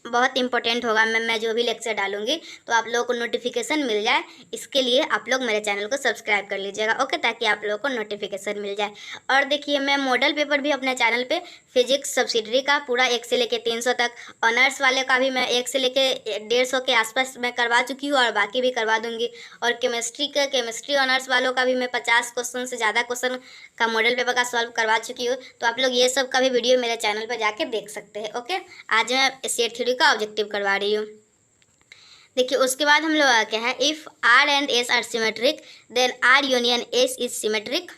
बहुत इंपॉर्टेंट होगा मैं जो भी लेक्चर डालूंगी, तो आप लोगों को नोटिफिकेशन मिल जाए, इसके लिए आप लोग मेरे चैनल को सब्सक्राइब कर लीजिएगा। ओके, ताकि आप लोगों को नोटिफिकेशन मिल जाए। और देखिए, मैं मॉडल पेपर भी अपने चैनल पे फिजिक्स सब्सिडरी का पूरा 1 से लेकर 300 तक, ऑनर्स वाले का भी मैं 1 से लेकर 150 के आसपास मैं करवा चुकी हूँ, और बाकी भी करवा दूँगी। और केमिस्ट्री ऑनर्स वालों का भी मैं 50 क्वेश्चन से ज़्यादा क्वेश्चन का मॉडल पेपर का सॉल्व करवा चुकी हूँ। तो आप लोग ये सब का भी वीडियो मेरे चैनल पर जाके देख सकते हैं। ओके, आज मैं सेट थ्योरी का ऑब्जेक्टिव करवा रही हूँ। देखिए, उसके बाद हम लोग आ क्या है, if R and S are symmetric then R union S is symmetric.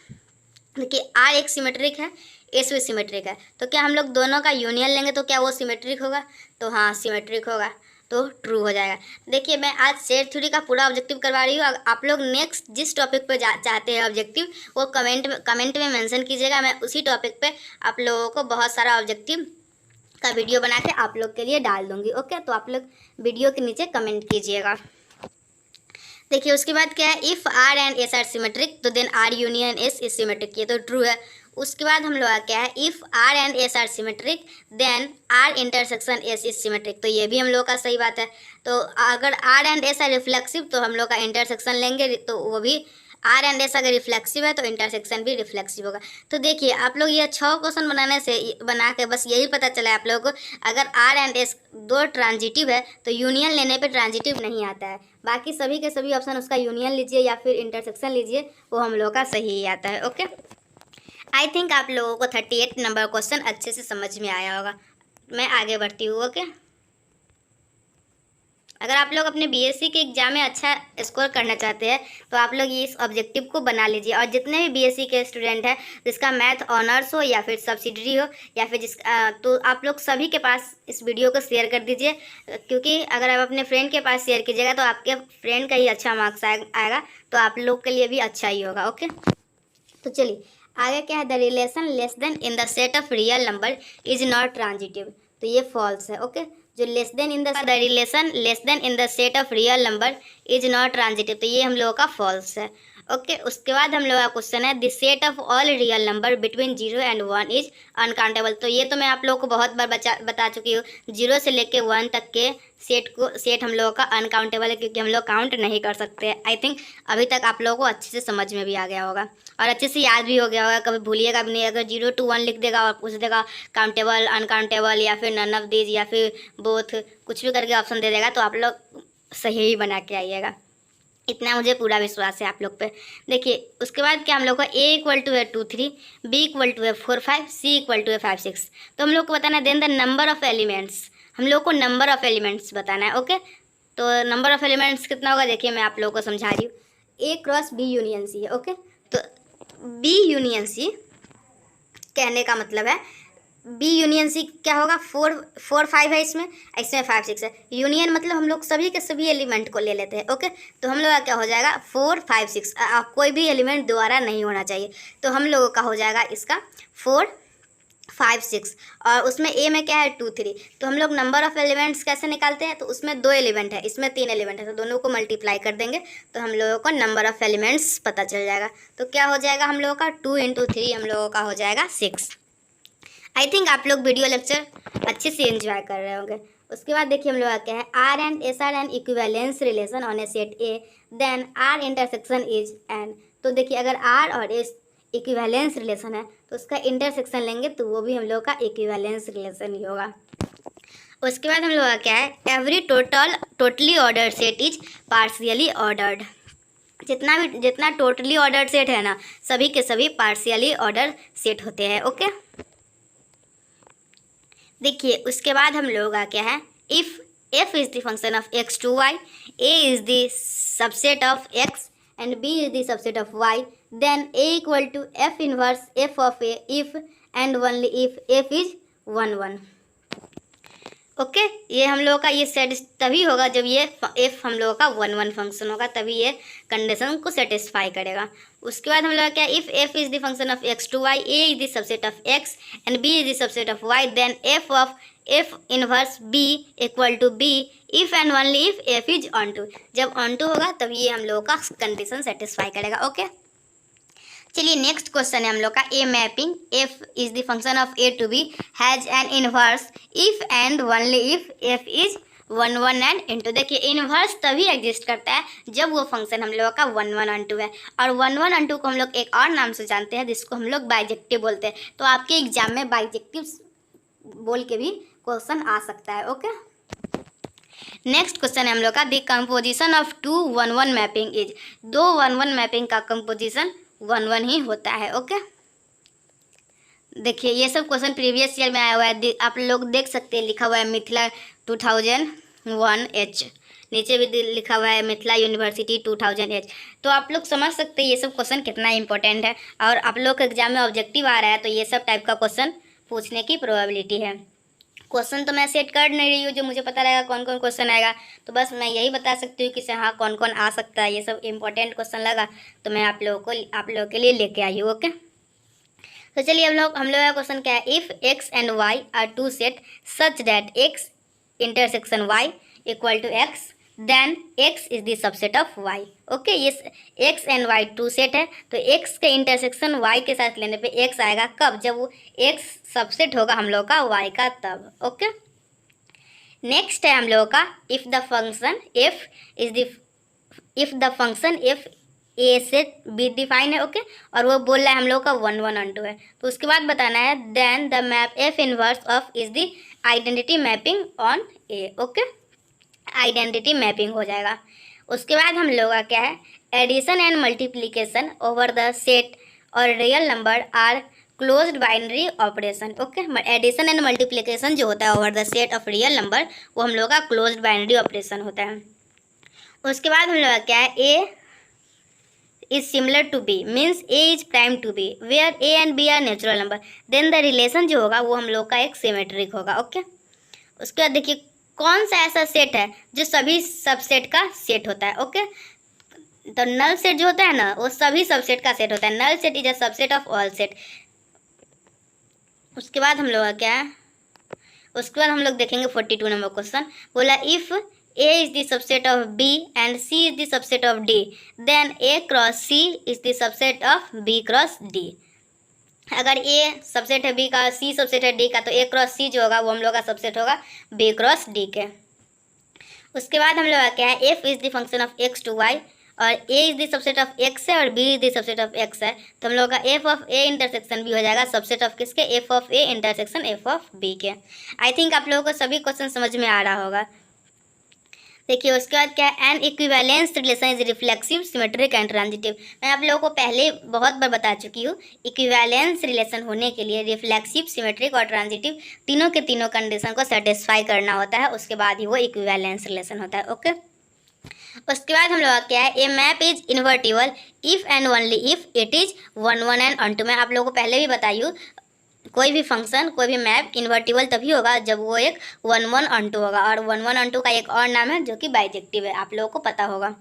देखिए, आर एक सिमेट्रिक है, एस भी सिमेट्रिक है, तो क्या हम लोग दोनों का यूनियन लेंगे तो क्या वो सिमेट्रिक होगा? तो हाँ, सिमेट्रिक होगा, तो ट्रू हो जाएगा। देखिए, मैं आज सेट थ्योरी का पूरा ऑब्जेक्टिव करवा रही हूँ। आप लोग नेक्स्ट जिस टॉपिक पे चाहते हैं ऑब्जेक्टिव, वो कमेंट में मेंशन कीजिएगा। मैं उसी टॉपिक पे आप लोगों को बहुत सारा ऑब्जेक्टिव का वीडियो बना के आप लोग के लिए डाल दूँगी। ओके, तो आप लोग वीडियो के नीचे कमेंट कीजिएगा। देखिए, उसके बाद क्या है, if R and S are symmetric तो then R union S is symmetric, ये तो ट्रू है। उसके बाद हम लोग क्या है, if R and S are symmetric then R intersection S is symmetric, तो ये भी हम लोग का सही बात है। तो अगर R and S are reflexive तो हम लोग का इंटरसेक्शन लेंगे, तो वो भी आर एंड एस अगर रिफ्लेक्सिव है तो इंटरसेक्शन भी रिफ्लेक्सिव होगा। तो देखिए, आप लोग ये 6 क्वेश्चन बना के बस यही पता चला है आप लोगों को, अगर आर एंड एस दो ट्रांजिटिव है तो यूनियन लेने पे ट्रांजिटिव नहीं आता है। बाकी सभी के सभी ऑप्शन उसका यूनियन लीजिए या फिर इंटरसेक्शन लीजिए, वो हम लोग का सही ही आता है। ओके, आई थिंक आप लोगों को 38 नंबर क्वेश्चन अच्छे से समझ में आया होगा। मैं आगे बढ़ती हूँ। ओके, अगर आप लोग अपने बीएससी के एग्जाम में अच्छा स्कोर करना चाहते हैं तो आप लोग इस ऑब्जेक्टिव को बना लीजिए। और जितने भी बीएससी के स्टूडेंट हैं, जिसका मैथ ऑनर्स हो या फिर सब्सिडरी हो या फिर तो आप लोग सभी के पास इस वीडियो को शेयर कर दीजिए, क्योंकि अगर आप अपने फ्रेंड के पास शेयर कीजिएगा तो आपके फ्रेंड का ही अच्छा मार्क्स आएगा, तो आप लोग के लिए भी अच्छा ही होगा। ओके, तो चलिए आगे क्या है, the relation less then in the set of real number is not transitive, तो ये फॉल्स है। ओके, जो less then in the relation less then in the set of real number is not transitive, तो ये हम लोगों का false है। ओके, उसके बाद हम लोग का क्वेश्चन है, the set of all real number between 0 and 1 is uncountable, तो ये तो मैं आप लोगों को बहुत बार बता चुकी हूँ। 0 से लेके 1 तक के सेट हम लोगों का अनकाउंटेबल है, क्योंकि हम लोग काउंट नहीं कर सकते। आई थिंक अभी तक आप लोगों को अच्छे से समझ में भी आ गया होगा और अच्छे से याद भी हो गया होगा, कभी भूलिएगा भी नहीं। अगर 0 to 1 लिख देगा और पूछ देगा काउंटेबल, अनकाउंटेबल या फिर नन ऑफ दीज या फिर बोथ, कुछ भी करके ऑप्शन दे देगा, तो आप लोग सही ही बना के आइएगा, इतना मुझे पूरा विश्वास है आप लोग पे। देखिए, उसके बाद क्या हम लोग का A इक्वल टू है 2 3, B इक्वल टू है 4 5, C इक्वल टू है 5 6, तो हम लोग को बताना है then the number of elements, हम लोग को नंबर ऑफ एलिमेंट्स बताना है। ओके, तो नंबर ऑफ एलिमेंट्स कितना होगा, देखिए मैं आप लोगों को समझा रही हूँ। A cross B union C है। ओके, तो B यूनियन C कहने का मतलब है, बी यूनियन सी क्या होगा, 4 5 है इसमें 5 6 है। यूनियन मतलब हम लोग सभी के सभी एलिमेंट को ले लेते हैं। ओके, तो हम लोग का क्या हो जाएगा 4 5 6, कोई भी एलिमेंट दोबारा नहीं होना चाहिए, तो हम लोगों का हो जाएगा इसका 4 5 6, और उसमें ए में क्या है 2 3, तो हम लोग नंबर ऑफ एलिमेंट्स कैसे निकालते हैं, तो उसमें 2 एलिमेंट है, इसमें 3 एलिमेंट है, तो दोनों को मल्टीप्लाई कर देंगे तो हम लोगों को नंबर ऑफ एलिमेंट्स पता चल जाएगा। तो क्या हो जाएगा हम लोगों का 2 × 3 हम लोगों का हो जाएगा 6। आई थिंक आप लोग वीडियो लेक्चर अच्छे से एंजॉय कर रहे होंगे। उसके बाद देखिए हम लोग का क्या है, R and S are an equivalence relation on a set A then R intersection is an, तो देखिए अगर आर और एस इक्विवेलेंस रिलेशन है तो उसका इंटरसेक्शन लेंगे तो वो भी हम लोग का इक्विवेलेंस रिलेशन ही होगा। उसके बाद हम लोग का क्या है, every totally ordered set is partially ordered, जितना टोटली ऑर्डर्ड सेट है ना, सभी के सभी पार्शियली ऑर्डर सेट होते हैं। ओके, देखिए उसके बाद हम लोगों का क्या है, if f is the function of x to y, a is the subset of x and b is the subset of y, then a equal to f inverse f of a if and only if f is 1 1. Okay ये हम लोगों का ये set तभी होगा जब ये f हम लोगों का 1 1 फंक्शन होगा, तभी ये कंडीशन को सेटिस्फाई करेगा। उसके बाद हम लोग क्या, if f is the function of x to y, a is the subset of x and b is the subset of y, then f of f inverse b equal to b if and only if f is onto. जब onto होगा तब ये हम लोगों का condition satisfy करेगा। Okay चलिए next question है हम लोग का, a mapping f is the function of a to b has an inverse if and only if f is 1 1 and into. देखिए इनवर्स तभी एग्जिस्ट करता है जब वो फंक्शन हम लोगों का 1 1 ऑन टू है, और 1 1 ऑन टू को हम लोग एक और नाम से जानते हैं जिसको हम लोग बाइजेक्टिव बोलते हैं। तो आपके एग्जाम में बाइजेक्टिव बोल के भी क्वेश्चन आ सकता है। ओके नेक्स्ट क्वेश्चन है हम लोग का, the composition of 2 1 1 mapping is. दो 1 1 मैपिंग का कंपोजिशन 1 1 ही होता है। ओके देखिए ये सब क्वेश्चन प्रीवियस ईयर में आया हुआ है, आप लोग देख सकते हैं, लिखा हुआ है मिथिला 2001H, नीचे भी लिखा हुआ है मिथिला यूनिवर्सिटी 2000H। तो आप लोग समझ सकते हैं ये सब क्वेश्चन कितना इंपॉर्टेंट है, और आप लोग के एग्जाम में ऑब्जेक्टिव आ रहा है तो ये सब टाइप का क्वेश्चन पूछने की प्रोबेबिलिटी है। क्वेश्चन तो मैं सेट कर नहीं रही हूँ, जो मुझे पता रहेगा कौन कौन क्वेश्चन आएगा, तो बस मैं यही बता सकती हूँ कि हाँ कौन कौन आ सकता है। ये सब इंपॉर्टेंट क्वेश्चन लगा तो मैं आप लोगों के लिए लेके आई हूँ। ओके तो चलिए हम लोग का क्वेश्चन क्या है, if x and y are two set such that x intersection y equal to x, then x is the subset of y। Okay ये x and y two set है, तो x के इंटरसेक्शन y के साथ लेने पे x आएगा कब, जब वो x सबसेट होगा हम लोग का y का तब। ओके नेक्स्ट है हम लोगों का, इफ़ द फंक्शन f ए से बी डिफाइन है। ओके और वो बोल रहा है हम लोग का 1 1 ऑन टू है, तो उसके बाद बताना है then the map f inverse of is the identity mapping on A. Okay identity mapping हो जाएगा। उसके बाद हम लोग का क्या है, addition and multiplication over the set और real number are closed binary operation. Okay addition and multiplication जो होता है over the set of real number, वो हम लोग का क्लोज्ड बाइनरी ऑपरेशन होता है। उसके बाद हम लोग का क्या है, ए is similar to b means a is prime to b where a and b are natural number, then the relation जो होगा वो हम लोग का एक सिमेट्रिक होगा। ओके उसके बाद देखिए कौन सा ऐसा सेट है जो सभी सबसेट का सेट होता है। ओके तो नल सेट जो होता है ना वो सभी सबसेट का सेट होता है, null set is a subset of all set. उसके बाद हम लोग का क्या है, उसके बाद हम लोग देखेंगे 42 नंबर क्वेश्चन, बोला if A is the subset of B and C is the subset of D, then A cross C is the subset of B cross D। अगर A सबसेट है B का, C सबसेट है D का, तो A cross C जो होगा वो हम लोग का सबसेट होगा B क्रॉस D के। उसके बाद हम लोग का क्या है, F is the function of x to y और A is the subset of x है और B is the subset of x है, तो हम लोग का F of A intersection B हो जाएगा सबसेट ऑफ किसके, F of A intersection F of B के। आई थिंक आप लोगों को सभी क्वेश्चन समझ में आ रहा होगा। देखिए उसके बाद क्या है, an equivalence relation is reflexive symmetric and transitive. मैं आप लोगों को पहले बहुत बार बता चुकी हूँ, इक्विवेलेंस रिलेशन होने के लिए रिफ्लेक्सिव सिमेट्रिक और ट्रांजिटिव तीनों के तीनों कंडीशन को सेटिस्फाई करना होता है, उसके बाद ही वो इक्विवेलेंस रिलेशन होता है। ओके उसके बाद हम लोग क्या है, a map is invertible if and only if it is 1 1 and onto. मैं आप लोगों को पहले भी बताई हूँ, कोई भी फंक्शन कोई भी मैप इन्वर्टिबल तभी होगा जब वो एक 1 1 ऑन टू होगा, और 1 1 ऑन टू का एक और नाम है जो कि बाइजेक्टिव है, आप लोगों को पता होगा।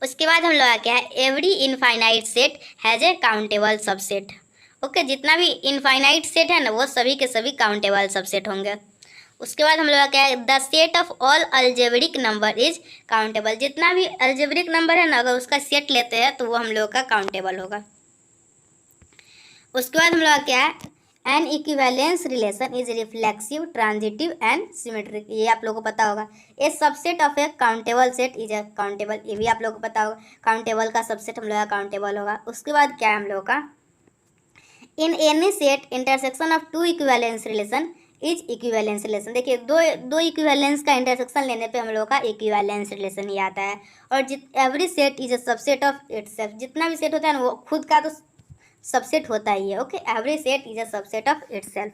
उसके बाद हम लोग का क्या है, every infinite set has a countable subset. Okay जितना भी इनफाइनाइट सेट है ना वो सभी के सभी काउंटेबल सबसेट होंगे। उसके बाद हम लोग का क्या है, the set of all algebraic number is countable. जितना भी अलजेब्रिक नंबर है ना अगर उसका सेट लेते हैं तो वो हम लोग का काउंटेबल होगा। उसके बाद हम लोग क्या है, an equivalence relation is reflexive transitive and symmetric. ये आप लोगों को पता होगा। A subset of a countable set is a countable, ये भी आप लोगों को पता होगा, काउंटेबल का सबसेट हम लोग का काउंटेबल होगा। उसके बाद क्या है हम लोग का, in any set intersection of two equivalence relation is equivalence relation. देखिए दो इक्विवेलेंस का इंटरसेक्शन लेने पे हम लोग का इक्विवेलेंस रिलेशन ही आता है। और every set is a subset of itself. जितना भी सेट होता है ना वो खुद का तो सबसेट होता ही है। Okay every set is a subset of itself.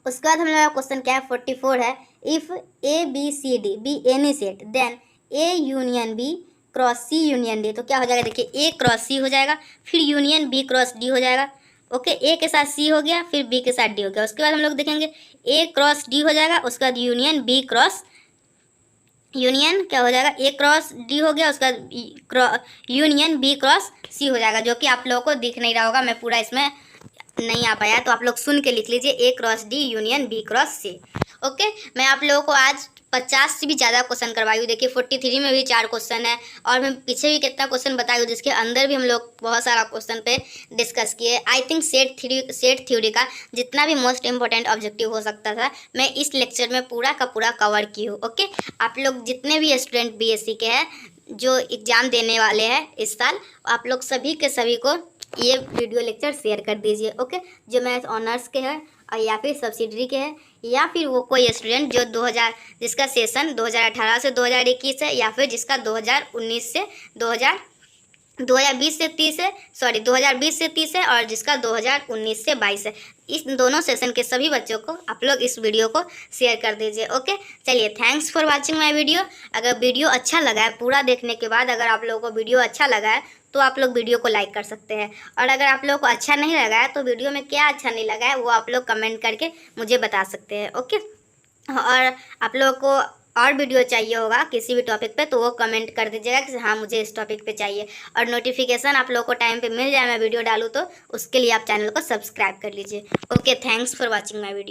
उसके बाद हम लोग का क्वेश्चन क्या है 44 है, if A B C D be any set then A union B cross C union D. तो क्या हो जाएगा, देखिए ए क्रॉस सी हो जाएगा, फिर यूनियन बी क्रॉस डी हो जाएगा। ओके, ए के साथ सी हो गया, फिर बी के साथ डी हो गया। उसके बाद हम लोग देखेंगे ए क्रॉस डी हो जाएगा, उसके बाद यूनियन बी क्रॉस यूनियन क्या हो जाएगा, ए क्रॉस डी हो गया, उसका यूनियन बी क्रॉस सी हो जाएगा, जो कि आप लोगों को दिख नहीं रहा होगा, मैं पूरा इसमें नहीं आ पाया, तो आप लोग सुन के लिख लीजिए A cross D union B cross C. Okay, मैं आप लोगों को आज 50 से भी ज़्यादा क्वेश्चन करवाई हूँ। देखिए 43 में भी 4 क्वेश्चन है, और मैं पीछे भी कितना क्वेश्चन बताई हूँ, जिसके अंदर भी हम लोग बहुत सारा क्वेश्चन पे डिस्कस किए। आई थिंक सेट थ्योरी का जितना भी मोस्ट इंपॉर्टेंट ऑब्जेक्टिव हो सकता था, मैं इस लेक्चर में पूरा का पूरा कवर की हूँ। ओके, आप लोग जितने भी स्टूडेंट बीएससी के हैं जो एग्ज़ाम देने वाले हैं इस साल, आप लोग सभी के सभी को ये वीडियो लेक्चर शेयर कर दीजिए। ओके, जो मैथ ऑनर्स के हैं और या फिर सब्सिडरी के हैं, या फिर वो कोई स्टूडेंट जो 2000 जिसका सेशन 2018 से 2021 है, या फिर जिसका 2019 से 2020 से 30 है, 2020 से 30 है, और जिसका 2019 से 22 है। इस दोनों सेशन के सभी बच्चों को आप लोग इस वीडियो को शेयर कर दीजिए। ओके, चलिए, thanks for watching my video. अगर वीडियो अच्छा लगा है, पूरा देखने के बाद अगर आप लोगों को वीडियो अच्छा लगा है, तो आप लोग वीडियो को लाइक कर सकते हैं, और अगर आप लोगों को अच्छा नहीं लगा है, तो वीडियो में क्या अच्छा नहीं लगा है वो आप लोग कमेंट करके मुझे बता सकते हैं। ओके, और आप लोगों को और वीडियो चाहिए होगा किसी भी टॉपिक पे, तो वो कमेंट कर दीजिएगा कि हाँ मुझे इस टॉपिक पे चाहिए, और नोटिफिकेशन आप लोगों को टाइम पे मिल जाए मैं वीडियो डालूँ तो, उसके लिए आप चैनल को सब्सक्राइब कर लीजिए। Okay, thanks for watching my video.